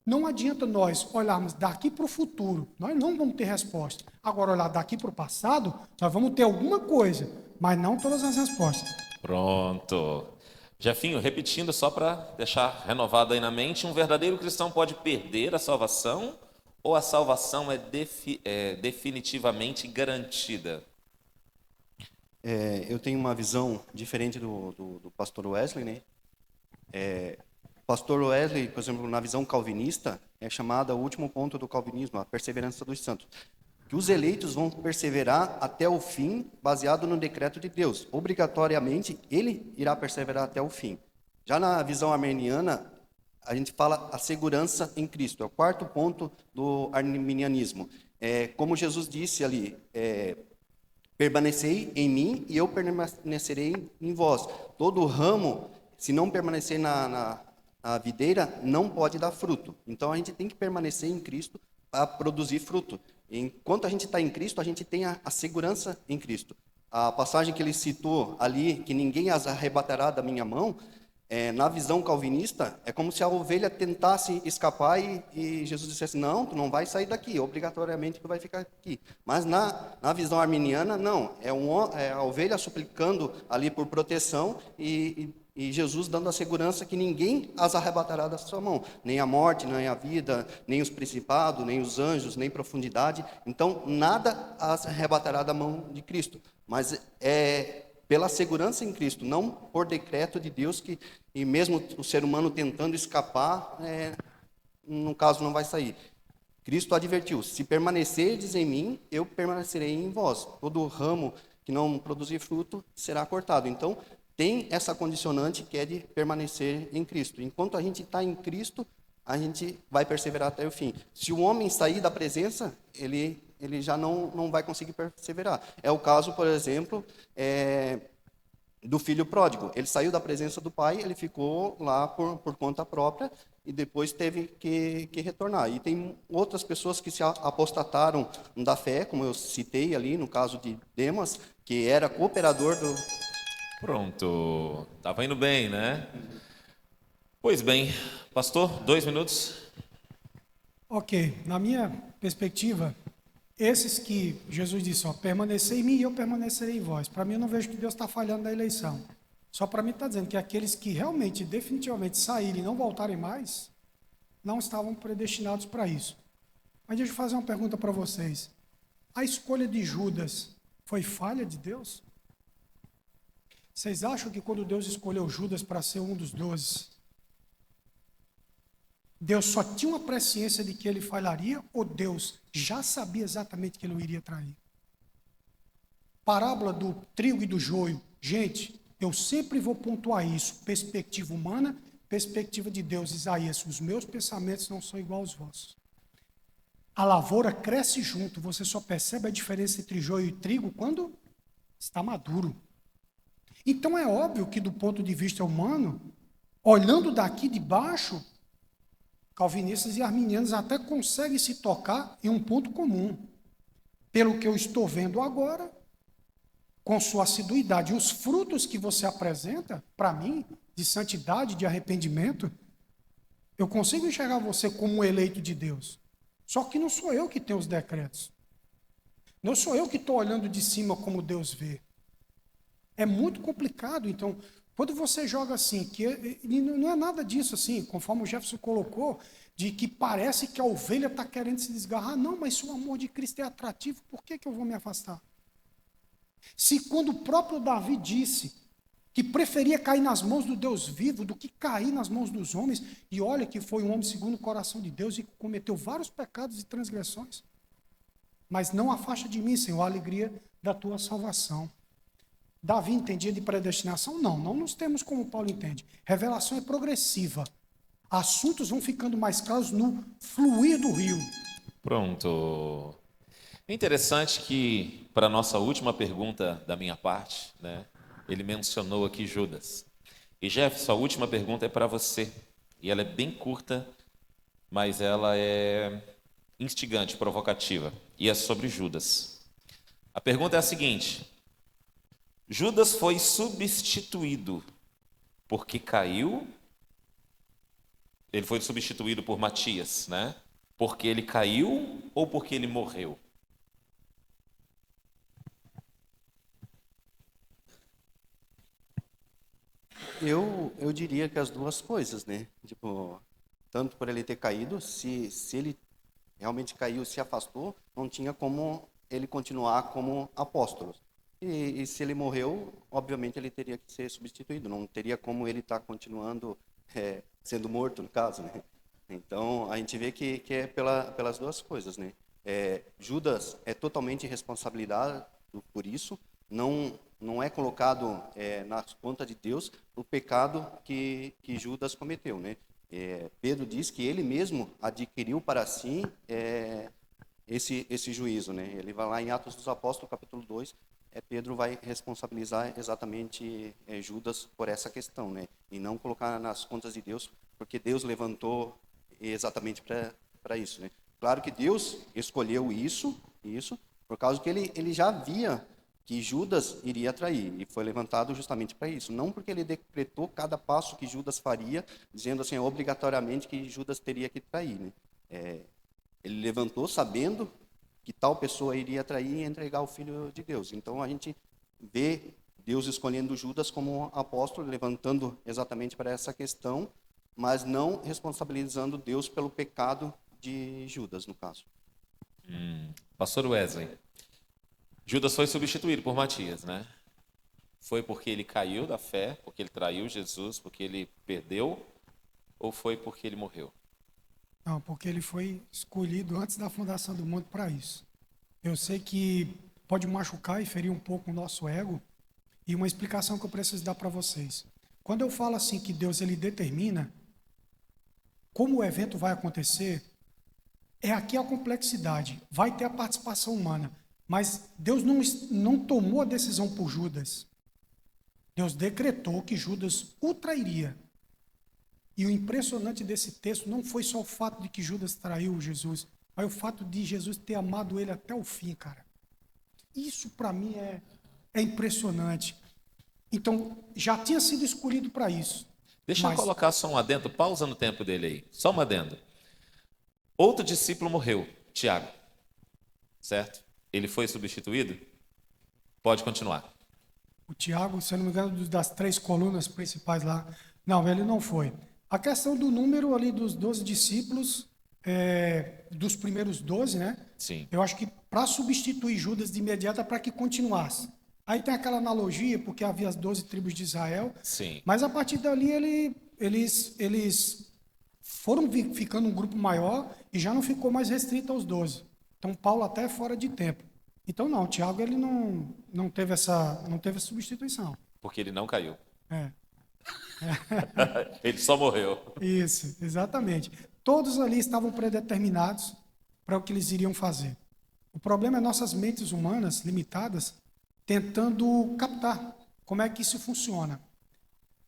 Não adianta nós olharmos daqui para o futuro, nós não vamos ter resposta. Agora, olhar daqui para o passado, nós vamos ter alguma coisa, mas não todas as respostas. Pronto. Jefinho, repetindo só para deixar renovado aí na mente, um verdadeiro cristão pode perder a salvação ou a salvação é definitivamente garantida? Eu tenho uma visão diferente do pastor Wesley, né? Pastor Wesley, por exemplo, na visão calvinista, é chamada o último ponto do calvinismo, a perseverança dos santos. Que os eleitos vão perseverar até o fim, baseado no decreto de Deus. Obrigatoriamente, ele irá perseverar até o fim. Já na visão arminiana, a gente fala a segurança em Cristo. É o quarto ponto do arminianismo. Como Jesus disse ali, permanecei em mim e eu permanecerei em vós. Todo ramo, se não permanecer na videira, não pode dar fruto. Então, a gente tem que permanecer em Cristo para produzir fruto. Enquanto a gente está em Cristo, a gente tem a segurança em Cristo. A passagem que ele citou ali, que ninguém as arrebatará da minha mão, na visão calvinista, é como se a ovelha tentasse escapar e Jesus dissesse, não, tu não vai sair daqui, obrigatoriamente tu vai ficar aqui. Mas na visão arminiana, não, é a ovelha suplicando ali por proteção e Jesus dando a segurança que ninguém as arrebatará da sua mão, nem a morte, nem a vida, nem os principados, nem os anjos, nem profundidade. Então, nada as arrebatará da mão de Cristo. Mas pela segurança em Cristo, não por decreto de Deus, e mesmo o ser humano tentando escapar, no caso não vai sair. Cristo advertiu, se permanecerdes em mim, eu permanecerei em vós. Todo ramo que não produzir fruto será cortado. Então, tem essa condicionante que é de permanecer em Cristo. Enquanto a gente está em Cristo, a gente vai perseverar até o fim. Se o homem sair da presença, ele já não vai conseguir perseverar. É o caso, por exemplo, do filho pródigo. Ele saiu da presença do pai, ele ficou lá por conta própria e depois teve que retornar. E tem outras pessoas que se apostataram da fé, como eu citei ali no caso de Demas, que era cooperador do... Pronto. Estava indo bem, né? Pois bem, pastor, 2 minutos. Ok, na minha perspectiva, esses que Jesus disse, permanecer em mim e eu permanecerei em vós. Para mim, eu não vejo que Deus está falhando na eleição. Só para mim está dizendo que aqueles que realmente, definitivamente saírem e não voltarem mais, não estavam predestinados para isso. Mas deixa eu fazer uma pergunta para vocês. A escolha de Judas foi falha de Deus? Vocês acham que quando Deus escolheu Judas para ser um dos 12, Deus só tinha uma presciência de que ele falharia ou Deus já sabia exatamente que ele o iria trair? Parábola do trigo e do joio. Gente, eu sempre vou pontuar isso. Perspectiva humana, perspectiva de Deus. Isaías, os meus pensamentos não são iguais aos vossos. A lavoura cresce junto. Você só percebe a diferença entre joio e trigo quando está maduro. Então é óbvio que do ponto de vista humano, olhando daqui de baixo, calvinistas e arminianos até conseguem se tocar em um ponto comum. Pelo que eu estou vendo agora, com sua assiduidade, os frutos que você apresenta, para mim, de santidade, de arrependimento, eu consigo enxergar você como um eleito de Deus. Só que não sou eu que tenho os decretos. Não sou eu que estou olhando de cima como Deus vê. É muito complicado. Então, quando você joga assim, que não é nada disso assim, conforme o Jefferson colocou, de que parece que a ovelha está querendo se desgarrar. Não, mas se o amor de Cristo é atrativo, por que eu vou me afastar? Se quando o próprio Davi disse que preferia cair nas mãos do Deus vivo do que cair nas mãos dos homens, e olha que foi um homem segundo o coração de Deus e cometeu vários pecados e transgressões, mas não afasta de mim, Senhor, a alegria da tua salvação. Davi entendia de predestinação? Não nos temos como Paulo entende. Revelação é progressiva. Assuntos vão ficando mais claros no fluir do rio. Pronto. É interessante que, para a nossa última pergunta da minha parte, né, ele mencionou aqui Judas. E Jefferson, a última pergunta é para você. E ela é bem curta, mas ela é instigante, provocativa. E é sobre Judas. A pergunta é a seguinte: Judas foi substituído porque caiu? Ele foi substituído por Matias, né? Porque ele caiu ou porque ele morreu? Eu diria que as duas coisas, né? Tipo, tanto por ele ter caído, se ele realmente caiu, se afastou, não tinha como ele continuar como apóstolo. E se ele morreu, obviamente ele teria que ser substituído, não teria como ele estar continuando sendo morto, no caso, né? Então, a gente vê que é pelas duas coisas, né? Judas é totalmente responsabilizado por isso, não é colocado nas contas de Deus o pecado que Judas cometeu, né? Pedro diz que ele mesmo adquiriu para si esse juízo, né? Ele vai lá em Atos dos Apóstolos, capítulo 2, Pedro vai responsabilizar exatamente Judas por essa questão, né? E não colocar nas contas de Deus, porque Deus levantou exatamente para isso, né? Claro que Deus escolheu isso, por causa que ele já via que Judas iria trair, e foi levantado justamente para isso. Não porque ele decretou cada passo que Judas faria, dizendo assim, obrigatoriamente que Judas teria que trair, né? Ele levantou sabendo que tal pessoa iria trair e entregar o Filho de Deus. Então, a gente vê Deus escolhendo Judas como apóstolo, levantando exatamente para essa questão, mas não responsabilizando Deus pelo pecado de Judas, no caso. Pastor Wesley, Judas foi substituído por Matias, né? Foi porque ele caiu da fé, porque ele traiu Jesus, porque ele perdeu, ou foi porque ele morreu? Não, porque ele foi escolhido antes da fundação do mundo para isso. Eu sei que pode machucar e ferir um pouco o nosso ego, e uma explicação que eu preciso dar para vocês. Quando eu falo assim que Deus ele determina como o evento vai acontecer, é aqui a complexidade. Vai ter a participação humana, mas Deus não tomou a decisão por Judas. Deus decretou que Judas o trairia. E o impressionante desse texto não foi só o fato de que Judas traiu Jesus, mas o fato de Jesus ter amado ele até o fim, cara. Isso para mim é impressionante. Então, já tinha sido escolhido para isso. Deixa eu colocar só um adendo, pausa no tempo dele aí, só um adendo. Outro discípulo morreu, Tiago, certo? Ele foi substituído? Pode continuar. O Tiago, se eu não me engano, das 3 colunas principais lá, não, ele não foi. A questão do número ali dos 12 discípulos, dos primeiros 12, né? Sim. Eu acho que para substituir Judas de imediato é para que continuasse. Aí tem aquela analogia, porque havia as 12 tribos de Israel. Sim. Mas a partir dali eles foram ficando um grupo maior e já não ficou mais restrito aos 12. Então, Paulo até é fora de tempo. Então, não, Tiago ele não teve essa substituição. Porque ele não caiu. É. Ele só morreu. Isso, exatamente. Todos ali estavam predeterminados para o que eles iriam fazer. O problema é nossas mentes humanas limitadas tentando captar como é que isso funciona.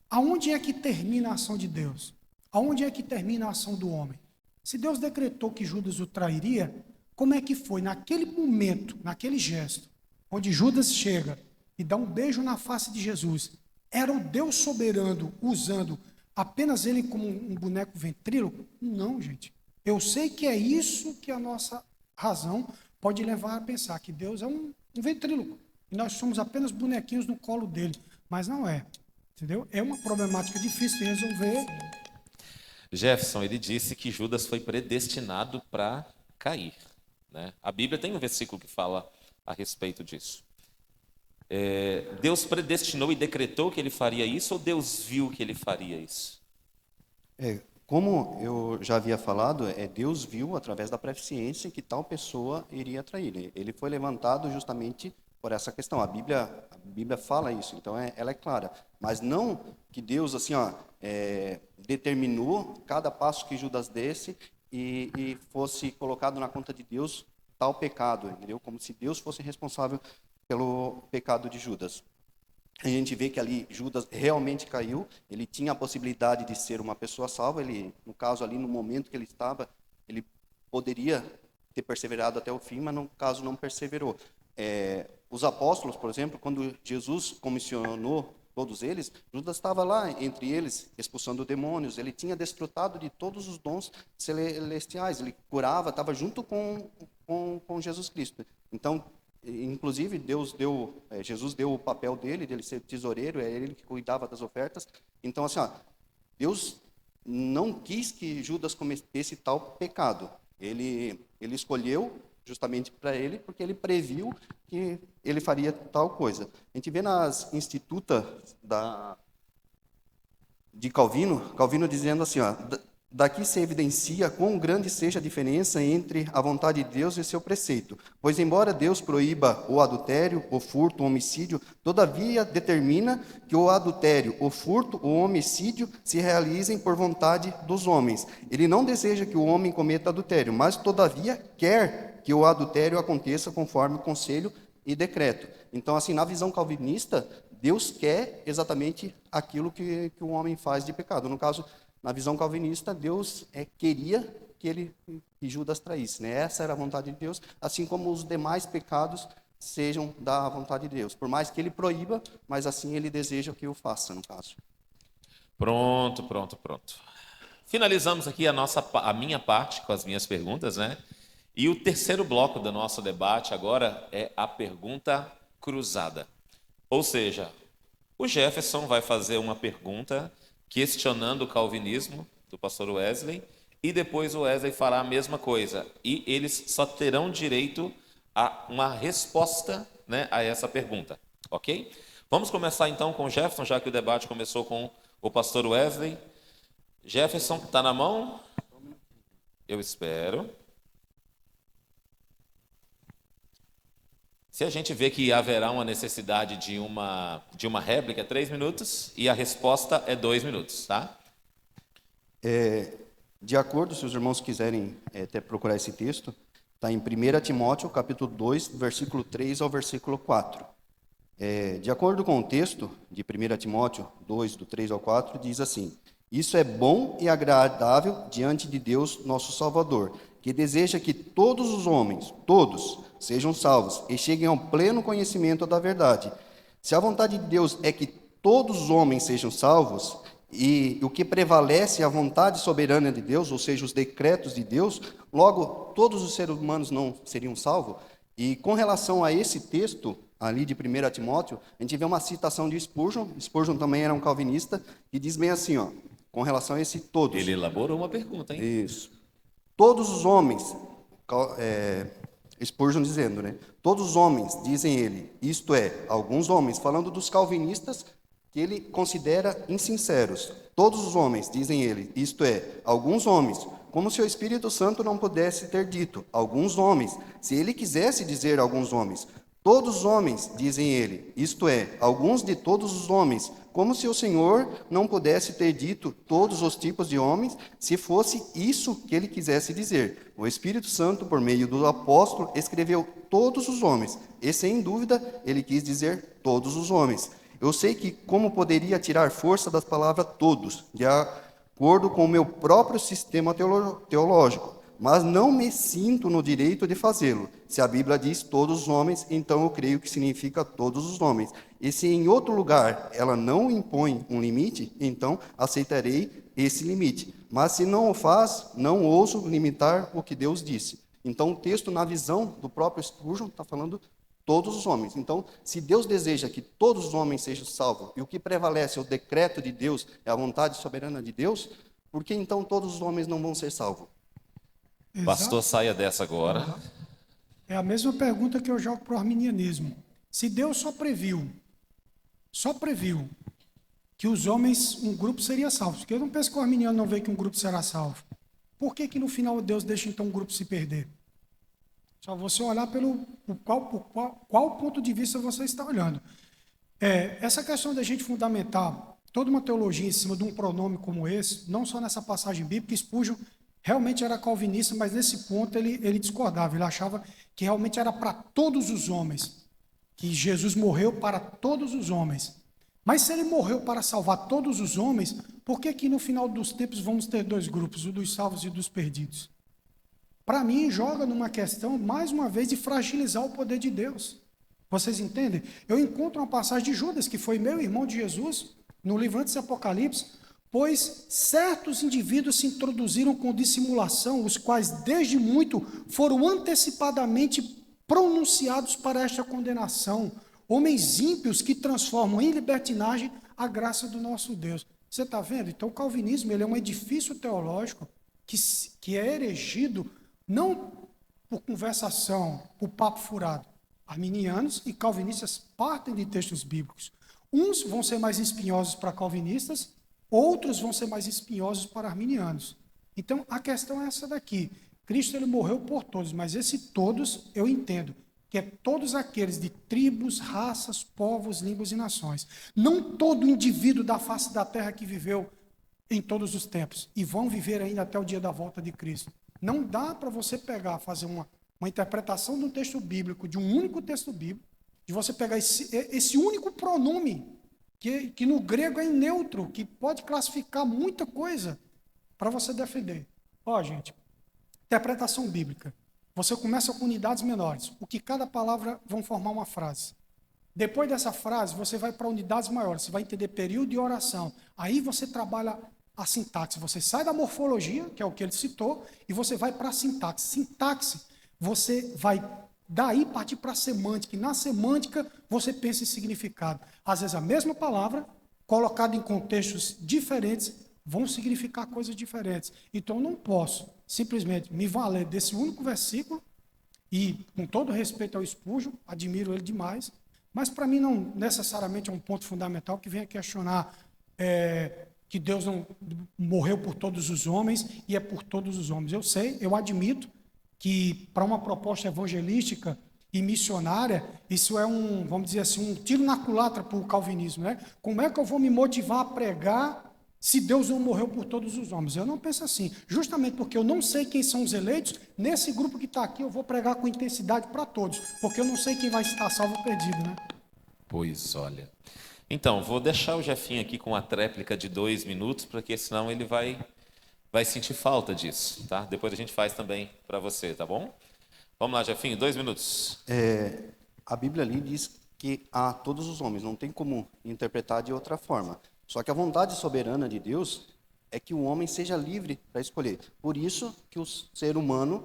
Aonde é que termina a ação de Deus? Aonde é que termina a ação do homem? Se Deus decretou que Judas o trairia, como é que foi naquele momento, naquele gesto, onde Judas chega e dá um beijo na face de Jesus? Era o Deus soberano usando apenas ele como um boneco ventríloco? Não, gente. Eu sei que é isso que a nossa razão pode levar a pensar, que Deus é um ventríloco. E nós somos apenas bonequinhos no colo dele. Mas não é. Entendeu? É uma problemática difícil de resolver. Jefferson, ele disse que Judas foi predestinado para cair, né? A Bíblia tem um versículo que fala a respeito disso. Deus predestinou e decretou que ele faria isso, ou Deus viu que ele faria isso? Como eu já havia falado, Deus viu através da presciência que tal pessoa iria trair. Ele foi levantado justamente por essa questão. A Bíblia fala isso, então ela é clara. Mas não que Deus assim, determinou cada passo que Judas desse e fosse colocado na conta de Deus tal pecado, entendeu? Como se Deus fosse responsável pelo pecado de Judas. A gente vê que ali Judas realmente caiu, ele tinha a possibilidade de ser uma pessoa salva, ele, no caso ali, no momento que ele estava, ele poderia ter perseverado até o fim, mas no caso não perseverou. Os apóstolos, por exemplo, quando Jesus comissionou todos eles, Judas estava lá entre eles, expulsando demônios, ele tinha desfrutado de todos os dons celestiais, ele curava, estava junto com Jesus Cristo. Então, inclusive, Jesus deu o papel dele, de ele ser tesoureiro, é ele que cuidava das ofertas. Então, assim, Deus não quis que Judas cometesse tal pecado. Ele escolheu justamente para ele, porque ele previu que ele faria tal coisa. A gente vê nas Institutas de Calvino dizendo assim, daqui se evidencia quão grande seja a diferença entre a vontade de Deus e seu preceito. Pois, embora Deus proíba o adultério, o furto, o homicídio, todavia determina que o adultério, o furto, o homicídio se realizem por vontade dos homens. Ele não deseja que o homem cometa adultério, mas, todavia, quer que o adultério aconteça conforme o conselho e decreto. Então, assim, na visão calvinista, Deus quer exatamente aquilo que o homem faz de pecado. No caso, na visão calvinista, Deus queria que Judas traísse, né? Essa era a vontade de Deus, assim como os demais pecados sejam da vontade de Deus. Por mais que ele proíba, mas assim ele deseja que o faça, no caso. Pronto. Finalizamos aqui a minha parte com as minhas perguntas, né? E o terceiro bloco do nosso debate agora é a pergunta cruzada. Ou seja, o Jefferson vai fazer uma pergunta questionando o calvinismo do pastor Wesley, e depois o Wesley fará a mesma coisa. E eles só terão direito a uma resposta, né, a essa pergunta, ok? Vamos começar então com o Jefferson, já que o debate começou com o pastor Wesley. Jefferson, está na mão? Eu espero. Se a gente vê que haverá uma necessidade de uma réplica, 3 minutos, e a resposta é 2 minutos, tá? De acordo, se os irmãos quiserem até procurar esse texto, está em 1 Timóteo, capítulo 2, versículo 3 ao versículo 4. De acordo com o texto de 1 Timóteo 2, do 3 ao 4, diz assim: isso é bom e agradável diante de Deus, nosso Salvador, que deseja que todos os homens, todos, sejam salvos e cheguem ao pleno conhecimento da verdade. Se a vontade de Deus é que todos os homens sejam salvos, e o que prevalece é a vontade soberana de Deus, ou seja, os decretos de Deus, logo, todos os seres humanos não seriam salvos. E com relação a esse texto, ali de 1 Timóteo, a gente vê uma citação de Spurgeon. Spurgeon também era um calvinista, que diz bem assim, com relação a esse todos. Ele elaborou uma pergunta, hein? Isso. Todos os homens, Spurgeon dizendo, né? Todos os homens, dizem ele, isto é, alguns homens, falando dos calvinistas, que ele considera insinceros. Todos os homens, dizem ele, isto é, alguns homens, como se o Espírito Santo não pudesse ter dito, alguns homens, se ele quisesse dizer alguns homens. Todos os homens, dizem ele, isto é, alguns de todos os homens, como se o Senhor não pudesse ter dito todos os tipos de homens, se fosse isso que ele quisesse dizer. O Espírito Santo, por meio do apóstolo, escreveu todos os homens, e sem dúvida ele quis dizer todos os homens. Eu sei que como poderia tirar força das palavras todos, de acordo com o meu próprio sistema teológico, mas não me sinto no direito de fazê-lo. Se a Bíblia diz todos os homens, então eu creio que significa todos os homens. E se em outro lugar ela não impõe um limite, então aceitarei esse limite. Mas se não o faz, não ouso limitar o que Deus disse. Então o texto, na visão do próprio Spurgeon, está falando todos os homens. Então, se Deus deseja que todos os homens sejam salvos, e o que prevalece é o decreto de Deus, é a vontade soberana de Deus, por que então todos os homens não vão ser salvos? Pastor, saia dessa agora. É a mesma pergunta que eu jogo para o arminianismo. Se Deus só previu que os homens, um grupo seria salvo, porque eu não penso que o arminiano não vê que um grupo será salvo. Por que no final Deus deixa então um grupo se perder? Só você olhar qual ponto de vista você está olhando. Essa questão da gente fundamentar toda uma teologia em cima de um pronome como esse, não só nessa passagem bíblica, Spurgeon realmente era calvinista, mas nesse ponto ele discordava, ele achava que realmente era para todos os homens, que Jesus morreu para todos os homens. Mas se ele morreu para salvar todos os homens, por que no final dos tempos vamos ter dois grupos, o dos salvos e dos perdidos? Para mim, joga numa questão, mais uma vez, de fragilizar o poder de Deus. Vocês entendem? Eu encontro uma passagem de Judas, que foi meu irmão de Jesus, no livro antes do Apocalipse, pois certos indivíduos se introduziram com dissimulação, os quais desde muito foram antecipadamente pronunciados para esta condenação, homens ímpios que transformam em libertinagem a graça do nosso Deus. Você está vendo? Então o calvinismo ele é um edifício teológico que é erigido não por conversação, por papo furado. Arminianos e calvinistas partem de textos bíblicos. Uns vão ser mais espinhosos para calvinistas, outros vão ser mais espinhosos para arminianos. Então, a questão é essa daqui. Cristo ele morreu por todos, mas esse todos eu entendo, que é todos aqueles de tribos, raças, povos, línguas e nações. Não todo indivíduo da face da terra que viveu em todos os tempos e vão viver ainda até o dia da volta de Cristo. Não dá para você pegar, fazer uma interpretação de um texto bíblico, de um único texto bíblico, de você pegar esse único pronome, que no grego é neutro, que pode classificar muita coisa, para você defender. Gente, interpretação bíblica. Você começa com unidades menores, o que cada palavra vão formar uma frase. Depois dessa frase, você vai para unidades maiores, você vai entender período e oração. Aí você trabalha a sintaxe, você sai da morfologia, que é o que ele citou, e você vai para a sintaxe. Sintaxe, você vai daí partir para a semântica, e na semântica você pensa em significado. Às vezes a mesma palavra, colocada em contextos diferentes, vão significar coisas diferentes. Então eu não posso simplesmente me valer desse único versículo, e com todo respeito ao Spurgeon, admiro ele demais, mas para mim não necessariamente é um ponto fundamental que venha questionar que Deus não morreu por todos os homens e é por todos os homens. Eu sei, eu admito que para uma proposta evangelística e missionária, isso é vamos dizer assim, um tiro na culatra para o calvinismo, né? Como é que eu vou me motivar a pregar se Deus não morreu por todos os homens? Eu não penso assim. Justamente porque eu não sei quem são os eleitos, nesse grupo que está aqui eu vou pregar com intensidade para todos, porque eu não sei quem vai estar salvo ou perdido, né? Pois olha. Então, vou deixar o Jefinho aqui com uma tréplica de 2 minutos, porque senão ele vai sentir falta disso, tá? Depois a gente faz também para você, tá bom? Vamos lá, Jefinho, 2 minutos. A Bíblia ali diz que há todos os homens, não tem como interpretar de outra forma. Só que a vontade soberana de Deus é que o homem seja livre para escolher. Por isso que o ser humano,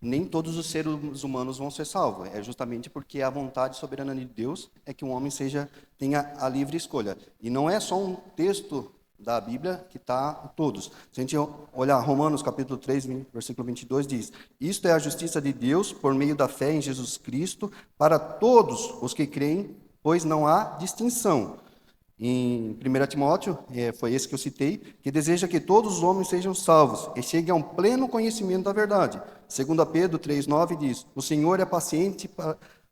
nem todos os seres humanos vão ser salvos. É justamente porque a vontade soberana de Deus é que o homem tenha a livre escolha. E não é só um texto da Bíblia que está todos. Se a gente olhar Romanos capítulo 3, versículo 22, diz: isto é a justiça de Deus por meio da fé em Jesus Cristo para todos os que creem, pois não há distinção. em 1 Timóteo, foi esse que eu citei, que deseja que todos os homens sejam salvos e cheguem a um pleno conhecimento da verdade. 2 Pedro 3,9 diz: o Senhor é paciente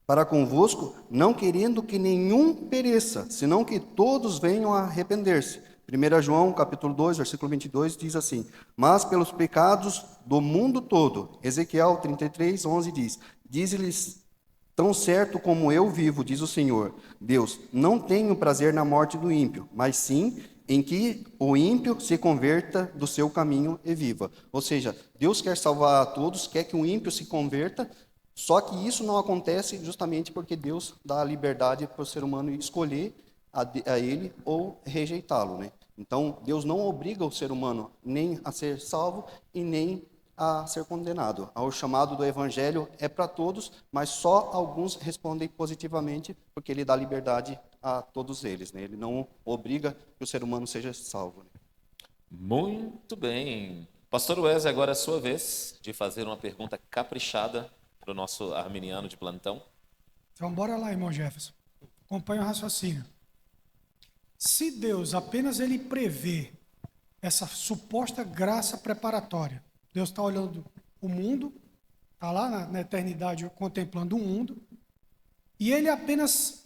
para convosco, não querendo que nenhum pereça, senão que todos venham a arrepender-se. 1 João, capítulo 2, versículo 22, diz assim: mas pelos pecados do mundo todo. Ezequiel 33, 11 diz: diz-lhes: tão certo como eu vivo, diz o Senhor, Deus, não tenho prazer na morte do ímpio, mas sim em que o ímpio se converta do seu caminho e viva. Ou seja, Deus quer salvar a todos, quer que o ímpio se converta, só que isso não acontece justamente porque Deus dá a liberdade para o ser humano escolher a ele ou rejeitá-lo, né? Então, Deus não obriga o ser humano nem a ser salvo e nem a ser condenado. O chamado do Evangelho é para todos, mas só alguns respondem positivamente, porque ele dá liberdade a todos eles, né? Ele não obriga que o ser humano seja salvo, né? Muito bem. Pastor Wesley, agora é a sua vez de fazer uma pergunta caprichada para o nosso arminiano de plantão. Então, bora lá, irmão Jefferson. Acompanhe o raciocínio. Se Deus apenas ele prevê essa suposta graça preparatória, Deus está olhando o mundo, está lá na eternidade contemplando o mundo, e ele apenas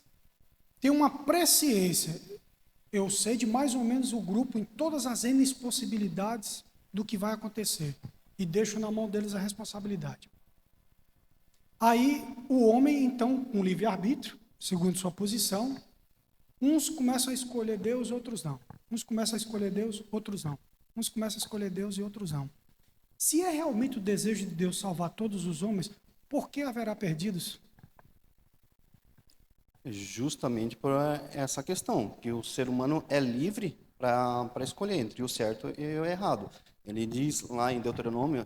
tem uma presciência. Eu sei de mais ou menos o grupo em todas as N possibilidades do que vai acontecer, e deixo na mão deles a responsabilidade. Aí o homem, então, com livre-arbítrio, segundo sua posição, uns começam a escolher Deus, outros não. Uns começam a escolher Deus, outros não. Uns começam a escolher Deus e outros não. Se é realmente o desejo de Deus salvar todos os homens, por que haverá perdidos? Justamente por essa questão, que o ser humano é livre para escolher entre o certo e o errado. Ele diz lá em Deuteronômio,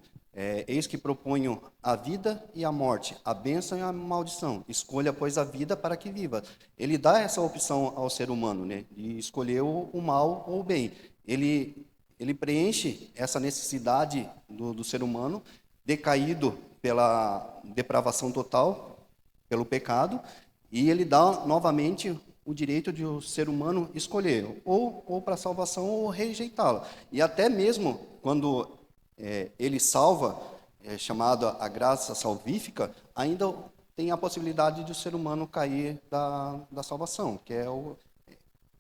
eis que proponho a vida e a morte, a bênção e a maldição. Escolha, pois, a vida para que viva. Ele dá essa opção ao ser humano, né, de escolher o mal ou o bem. Ele preenche essa necessidade do ser humano, decaído pela depravação total, pelo pecado, e ele dá novamente o direito de o ser humano escolher, ou para a salvação ou rejeitá-la. E até mesmo quando ele salva, chamada a graça salvífica, ainda tem a possibilidade de o ser humano cair da salvação, que é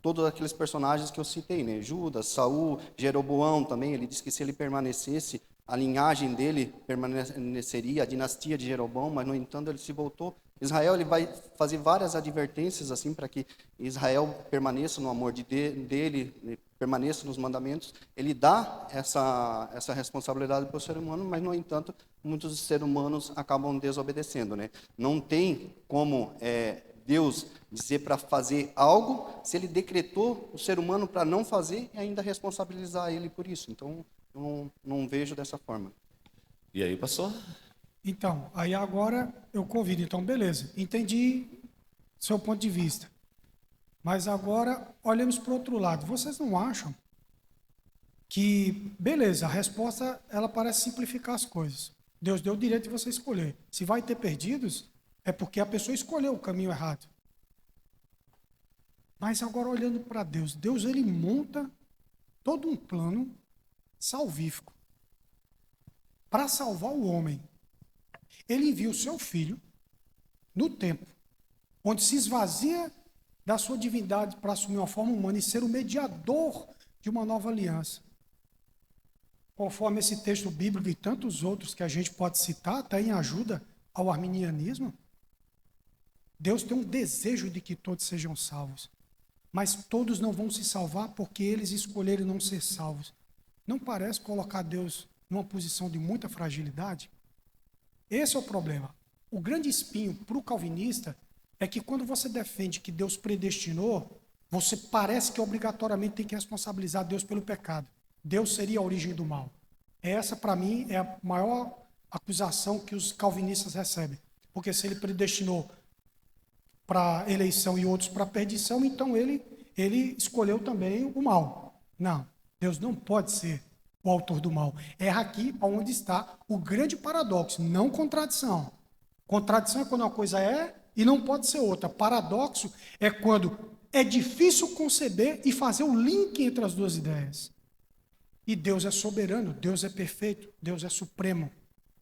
todos aqueles personagens que eu citei, né? Judas, Saul, Jeroboão também. Ele diz que se ele permanecesse, a linhagem dele permaneceria, a dinastia de Jeroboão, mas no entanto ele se voltou. Israel, ele vai fazer várias advertências assim para que Israel permaneça no amor dele, permaneça nos mandamentos. Ele dá essa responsabilidade para o ser humano, mas no entanto muitos seres humanos acabam desobedecendo, né? Não tem como Deus dizer para fazer algo se ele decretou o ser humano para não fazer e ainda responsabilizar ele por isso. Então eu não vejo dessa forma. E aí, pastor? Então, aí agora eu convido. Então, beleza, entendi seu ponto de vista. Mas agora, olhemos para o outro lado. Vocês não acham que, beleza, a resposta, ela parece simplificar as coisas. Deus deu o direito de você escolher. Se vai ter perdidos, é porque a pessoa escolheu o caminho errado. Mas agora, olhando para Deus, Deus, ele monta todo um plano salvífico para salvar o homem. Ele envia o seu filho no tempo, onde se esvazia da sua divindade para assumir uma forma humana e ser o mediador de uma nova aliança. Conforme esse texto bíblico e tantos outros que a gente pode citar, até em ajuda ao arminianismo, Deus tem um desejo de que todos sejam salvos. Mas todos não vão se salvar porque eles escolheram não ser salvos. Não parece colocar Deus numa posição de muita fragilidade? Esse é o problema. O grande espinho para o calvinista é que quando você defende que Deus predestinou, você parece que obrigatoriamente tem que responsabilizar Deus pelo pecado. Deus seria a origem do mal. Essa, para mim, é a maior acusação que os calvinistas recebem. Porque se ele predestinou para eleição e outros para perdição, então ele escolheu também o mal. Não, Deus não pode ser o autor do mal. É aqui onde está o grande paradoxo, não contradição. Contradição é quando uma coisa é e não pode ser outra. Paradoxo é quando É difícil conceber e fazer o link entre as duas ideias. E Deus é soberano, Deus é perfeito, Deus é supremo.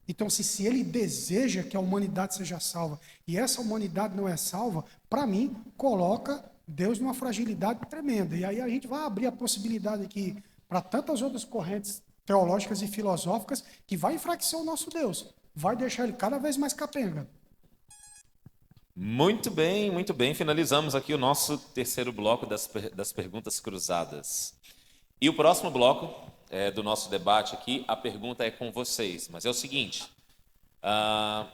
Então, se ele deseja que a humanidade seja salva, e essa humanidade não é salva, para mim, coloca Deus numa fragilidade tremenda. E aí a gente vai abrir a possibilidade aqui para tantas outras correntes teológicas e filosóficas que vai enfraquecer o nosso Deus. Vai deixar ele cada vez mais capenga. Muito bem, muito bem. Finalizamos aqui o nosso terceiro bloco das perguntas cruzadas. E o próximo bloco do nosso debate aqui, a pergunta é com vocês. Mas é o seguinte,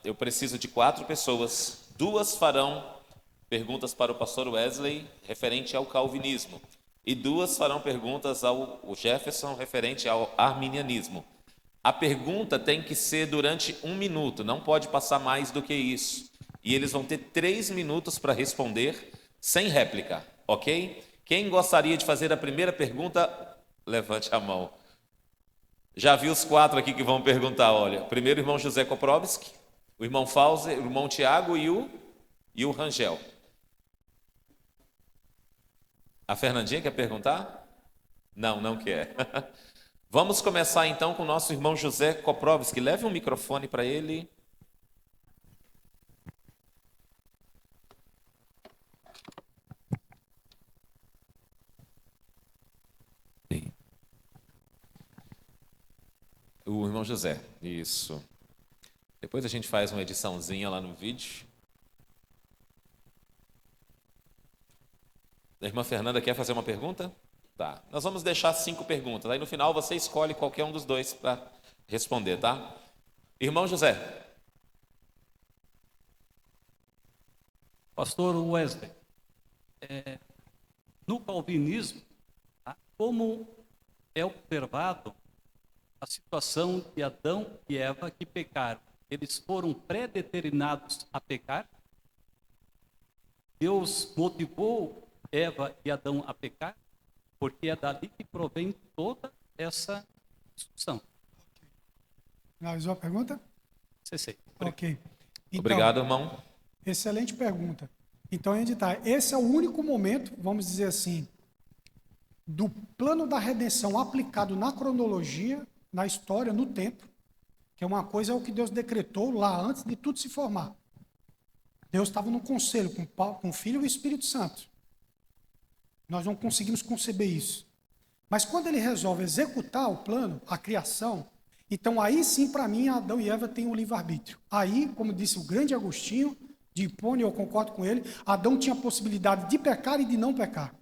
eu preciso de 4 pessoas. 2 farão perguntas para o pastor Wesley referente ao calvinismo. E 2 farão perguntas ao Jefferson referente ao arminianismo. A pergunta tem que ser durante 1 minuto, não pode passar mais do que isso. E eles vão ter 3 minutos para responder sem réplica, ok? Quem gostaria de fazer a primeira pergunta, levante a mão. Já vi os 4 aqui que vão perguntar, olha. Primeiro o irmão José Koprovski, o irmão Fauser, o irmão Tiago e o Rangel. A Fernandinha quer perguntar? Não, não quer. Vamos começar então com o nosso irmão José Koprovski. Leve um microfone para ele. O irmão José, isso. Depois a gente faz uma ediçãozinha lá no vídeo. A irmã Fernanda quer fazer uma pergunta? Tá. Nós vamos deixar 5 perguntas. Aí no final você escolhe qualquer um dos 2 para responder, tá? Irmão José. Pastor Wesley, no calvinismo, tá, como é observado a situação de Adão e Eva que pecaram? Eles foram predeterminados a pecar? Deus motivou Eva e Adão a pecar? Porque é dali que provém toda essa discussão. Finalizou a pergunta? Cessei. Ok. Então, Obrigado, irmão. Excelente pergunta. Então, onde está? Esse é o único momento, vamos dizer assim, do plano da redenção aplicado na cronologia, na história, no tempo, que é uma coisa é o que Deus decretou lá antes de tudo se formar. Deus estava no conselho com o Filho e o Espírito Santo. Nós não conseguimos conceber isso. Mas quando ele resolve executar o plano, a criação, então aí sim, para mim, Adão e Eva têm o livre-arbítrio. Aí, como disse o grande Agostinho, de Hipônio, eu concordo com ele, Adão tinha a possibilidade de pecar e de não pecar.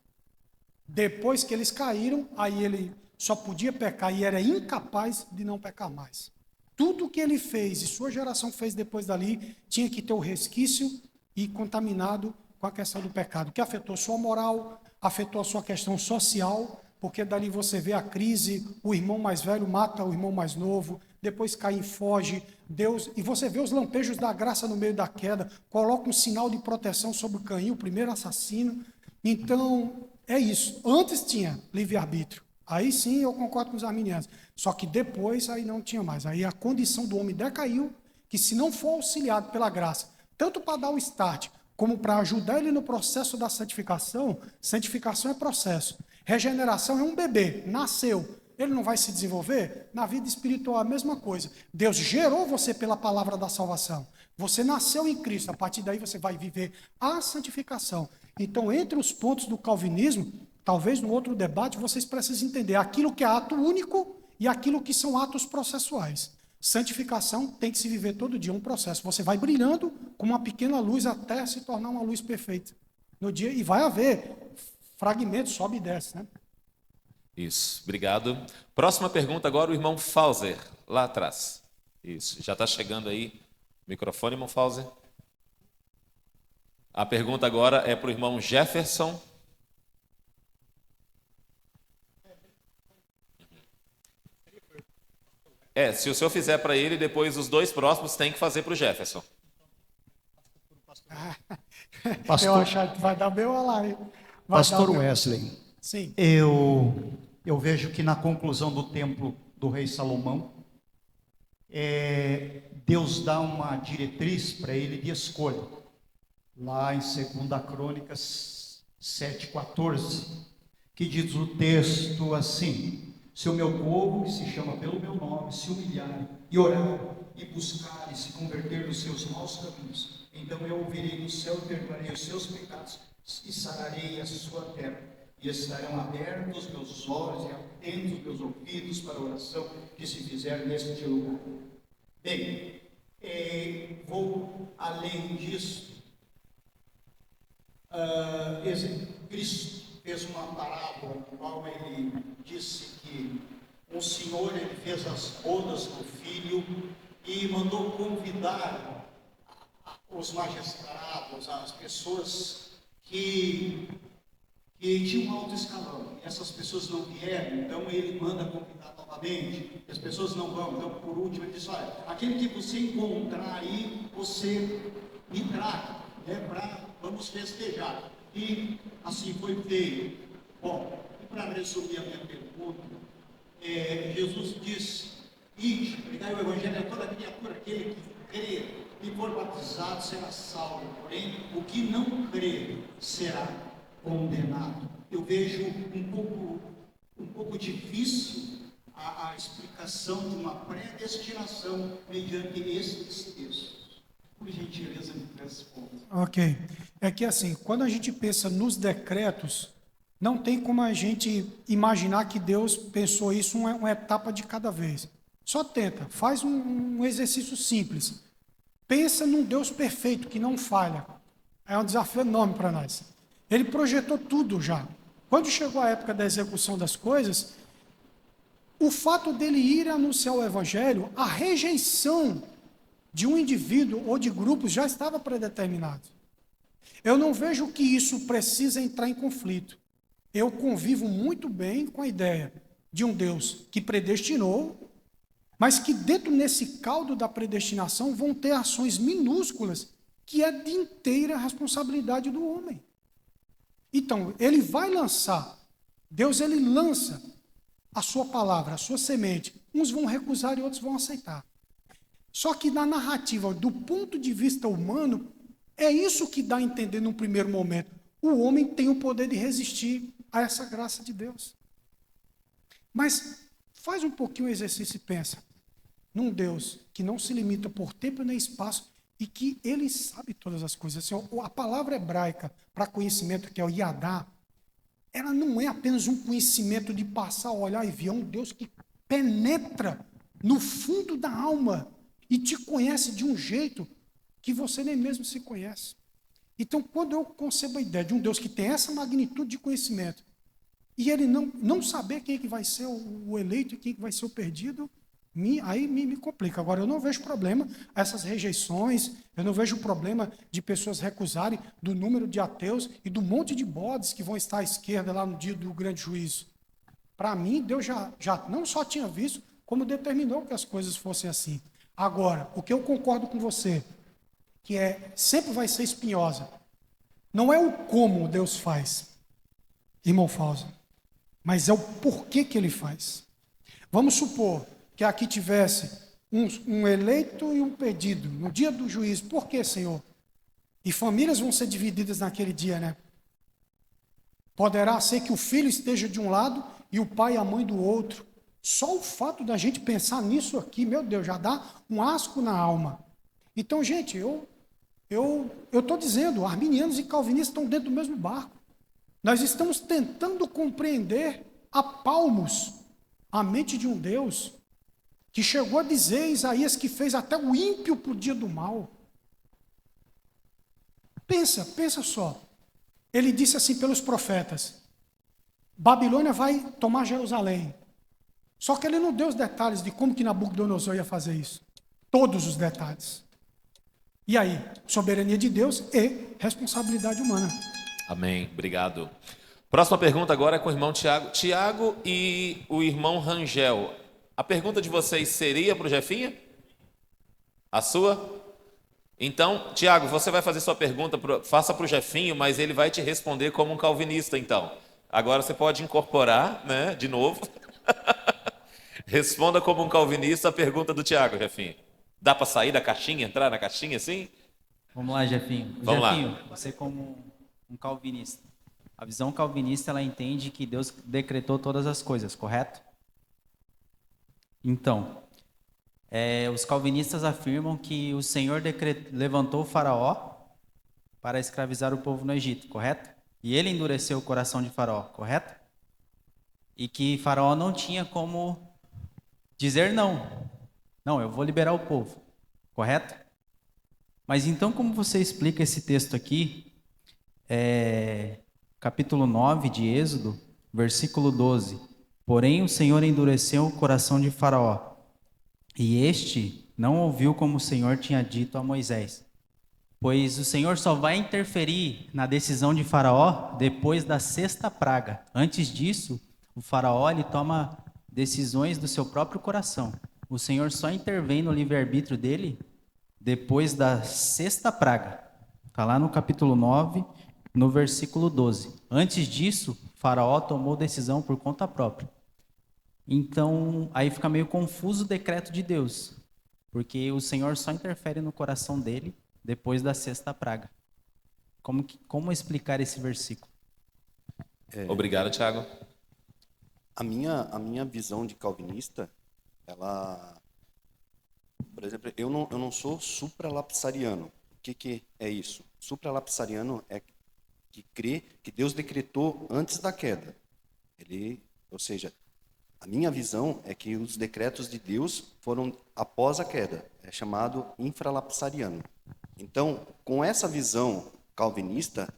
Depois que eles caíram, aí ele só podia pecar e era incapaz de não pecar mais. Tudo que ele fez e sua geração fez depois dali tinha que ter o resquício e contaminado com a questão do pecado, que afetou sua moral, afetou a sua questão social, porque dali você vê a crise, o irmão mais velho mata o irmão mais novo, depois Caim foge, Deus, e você vê os lampejos da graça no meio da queda, coloca um sinal de proteção sobre Caim, o primeiro assassino. Então, é isso. Antes tinha livre-arbítrio. Aí sim eu concordo com os arminianos. Só que depois aí não tinha mais. Aí a condição do homem decaiu, que se não for auxiliado pela graça, tanto para dar o start, como para ajudar ele no processo da santificação, santificação é processo. Regeneração é um bebê, nasceu. Ele não vai se desenvolver? Na vida espiritual é a mesma coisa. Deus gerou você pela palavra da salvação. Você nasceu em Cristo. A partir daí você vai viver a santificação. Então, entre os pontos do calvinismo, talvez no outro debate vocês precisem entender aquilo que é ato único e aquilo que são atos processuais. Santificação tem que se viver todo dia, um processo. Você vai brilhando com uma pequena luz até se tornar uma luz perfeita no dia. E vai haver fragmentos, sobe e desce, né? Isso, obrigado. Próxima pergunta agora, o irmão Fauser, lá atrás. Isso, já está chegando aí o microfone, irmão Fauser. A pergunta agora é para o irmão Jefferson. Se o senhor fizer para ele, depois os 2 próximos tem que fazer para o Jefferson. Eu acho que vai dar meu lá. Pastor Wesley, sim. eu vejo que na conclusão do templo do rei Salomão, Deus dá uma diretriz para ele de escolha. Lá em 2 Crônicas 7,14, que diz o texto assim: se o meu povo, que se chama pelo meu nome, se humilhar e orar e buscar e se converter dos seus maus caminhos, então eu ouvirei do céu e perdoarei os seus pecados e sararei a sua terra. E estarão abertos meus olhos e atentos meus ouvidos para a oração que se fizer neste lugar. Bem, vou além disso. Cristo fez uma parábola no qual ele disse que um senhor ele fez as bodas do filho e mandou convidar os magistrados, as pessoas que tinham um alto escalão. E essas pessoas não vieram, então ele manda convidar novamente. As pessoas não vão. Então, por último, ele diz: olha, aquele que você encontrar aí, você me traga, né, vamos festejar. E assim foi feito. Bom, e para resumir a minha pergunta, Jesus disse: ide, pregai o evangelho a toda criatura, aquele que crê e for batizado será salvo, porém o que não crê será condenado. Eu vejo um pouco difícil a explicação de uma predestinação mediante esses textos. Por gentileza, me responda. Ok. É que assim, quando a gente pensa nos decretos, não tem como a gente imaginar que Deus pensou isso uma etapa de cada vez. Só tenta, faz um exercício simples. Pensa num Deus perfeito, que não falha. É um desafio enorme para nós. Ele projetou tudo já. Quando chegou a época da execução das coisas, o fato dele ir anunciar o evangelho, a rejeição de um indivíduo ou de grupos já estava predeterminado. Eu não vejo que isso precisa entrar em conflito. Eu convivo muito bem com a ideia de um Deus que predestinou, mas que dentro nesse caldo da predestinação vão ter ações minúsculas que é de inteira responsabilidade do homem. Então, ele vai lançar, Deus ele lança a sua palavra, a sua semente. Uns vão recusar e outros vão aceitar. Só que na narrativa, do ponto de vista humano, é isso que dá a entender num primeiro momento. O homem tem o poder de resistir a essa graça de Deus. Mas faz um pouquinho o exercício e pensa num Deus que não se limita por tempo nem espaço e que ele sabe todas as coisas. Assim, a palavra hebraica para conhecimento, que é o Yadá, ela não é apenas um conhecimento de passar, olhar e ver. É um Deus que penetra no fundo da alma e te conhece de um jeito que você nem mesmo se conhece. Então, quando eu concebo a ideia de um Deus que tem essa magnitude de conhecimento, e ele não saber quem é que vai ser o eleito e quem é que vai ser o perdido, aí me complica. Agora, eu não vejo problema essas rejeições, eu não vejo problema de pessoas recusarem do número de ateus e do monte de bodes que vão estar à esquerda lá no dia do grande juízo. Para mim, Deus já não só tinha visto, como determinou que as coisas fossem assim. Agora, o que eu concordo com você, que sempre vai ser espinhosa, não é o como Deus faz, irmão Fausto, mas é o porquê que ele faz. Vamos supor que aqui tivesse um eleito e um perdido no dia do juízo. Por quê, Senhor? E famílias vão ser divididas naquele dia, né? Poderá ser que o filho esteja de um lado e o pai e a mãe do outro. Só o fato da gente pensar nisso aqui, meu Deus, já dá um asco na alma. Então, gente, eu estou dizendo, arminianos e calvinistas estão dentro do mesmo barco. Nós estamos tentando compreender a palmos a mente de um Deus que chegou a dizer, Isaías, que fez até o ímpio para o dia do mal. Pensa só. Ele disse assim pelos profetas: Babilônia vai tomar Jerusalém. Só que ele não deu os detalhes de como que Nabucodonosor ia fazer isso. Todos os detalhes. E aí, soberania de Deus e responsabilidade humana. Amém, obrigado. Próxima pergunta agora é com o irmão Tiago. Tiago e o irmão Rangel. A pergunta de vocês seria para o Jefinha? A sua? Então, Tiago, você vai fazer sua pergunta, faça para o Jefinho, mas ele vai te responder como um calvinista, então. Agora você pode incorporar, né, de novo. Responda como um calvinista a pergunta do Tiago, Jefinho. Dá para sair da caixinha, entrar na caixinha assim? Vamos lá, Jefinho. Vamos lá. Jefinho, você como um calvinista, A visão calvinista, ela entende que Deus decretou todas as coisas, correto? Então, os calvinistas afirmam que o Senhor levantou o faraó para escravizar o povo no Egito, correto? E ele endureceu o coração de faraó, correto? E que faraó não tinha como dizer não. Não, eu vou liberar o povo, correto? Mas então, como você explica esse texto aqui, capítulo 9 de Êxodo, versículo 12. Porém, o Senhor endureceu o coração de Faraó, e este não ouviu como o Senhor tinha dito a Moisés. Pois o Senhor só vai interferir na decisão de Faraó depois da sexta praga. Antes disso, o Faraó ele toma decisões do seu próprio coração. O Senhor só intervém no livre-arbítrio dele depois da sexta praga. Está lá no capítulo 9, no versículo 12. Antes disso, Faraó tomou decisão por conta própria. Então, aí fica meio confuso o decreto de Deus, porque o Senhor só interfere no coração dele depois da sexta praga. Como explicar esse versículo? Obrigado, Tiago. A minha visão de calvinista, ela, por exemplo, eu não sou supralapsariano. O que é isso? Supralapsariano é que crê que Deus decretou antes da queda. Ou seja, a minha visão é que os decretos de Deus foram após a queda. É chamado infralapsariano. Então, com essa visão calvinista,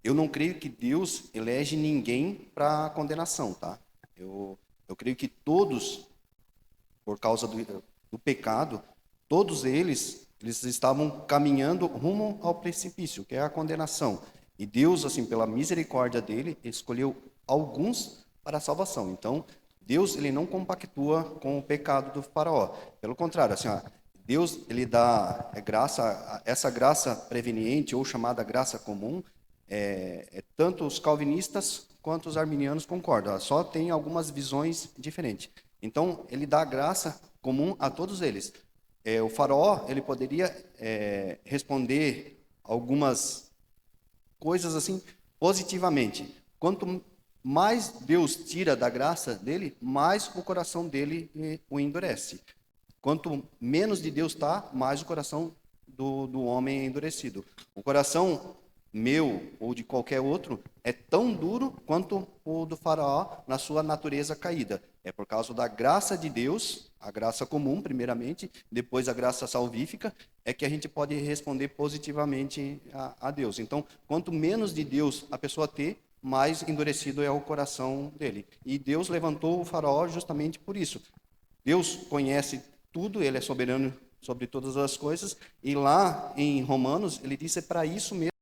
eu não creio que Deus elege ninguém para condenação, tá? Eu creio que todos, por causa do pecado, todos eles estavam caminhando rumo ao precipício, que é a condenação. E Deus, assim, pela misericórdia dele, escolheu alguns para a salvação. Então, Deus ele não compactua com o pecado do faraó. Pelo contrário, assim, Deus ele dá graça, essa graça preveniente ou chamada graça comum, tanto os calvinistas quanto os arminianos concordam. Só tem algumas visões diferentes. Então, ele dá graça comum a todos eles. O faraó ele poderia responder algumas coisas assim positivamente. Quanto mais Deus tira da graça dele, mais o coração dele o endurece. Quanto menos de Deus está, mais o coração do homem é endurecido. O coração meu ou de qualquer outro é tão duro quanto o do faraó na sua natureza caída. É por causa da graça de Deus, a graça comum primeiramente, depois a graça salvífica, é que a gente pode responder positivamente a Deus. Então, quanto menos de Deus a pessoa ter, mais endurecido é o coração dele. E Deus levantou o faraó justamente por isso. Deus conhece tudo, ele é soberano sobre todas as coisas, e lá em Romanos ele disse para isso mesmo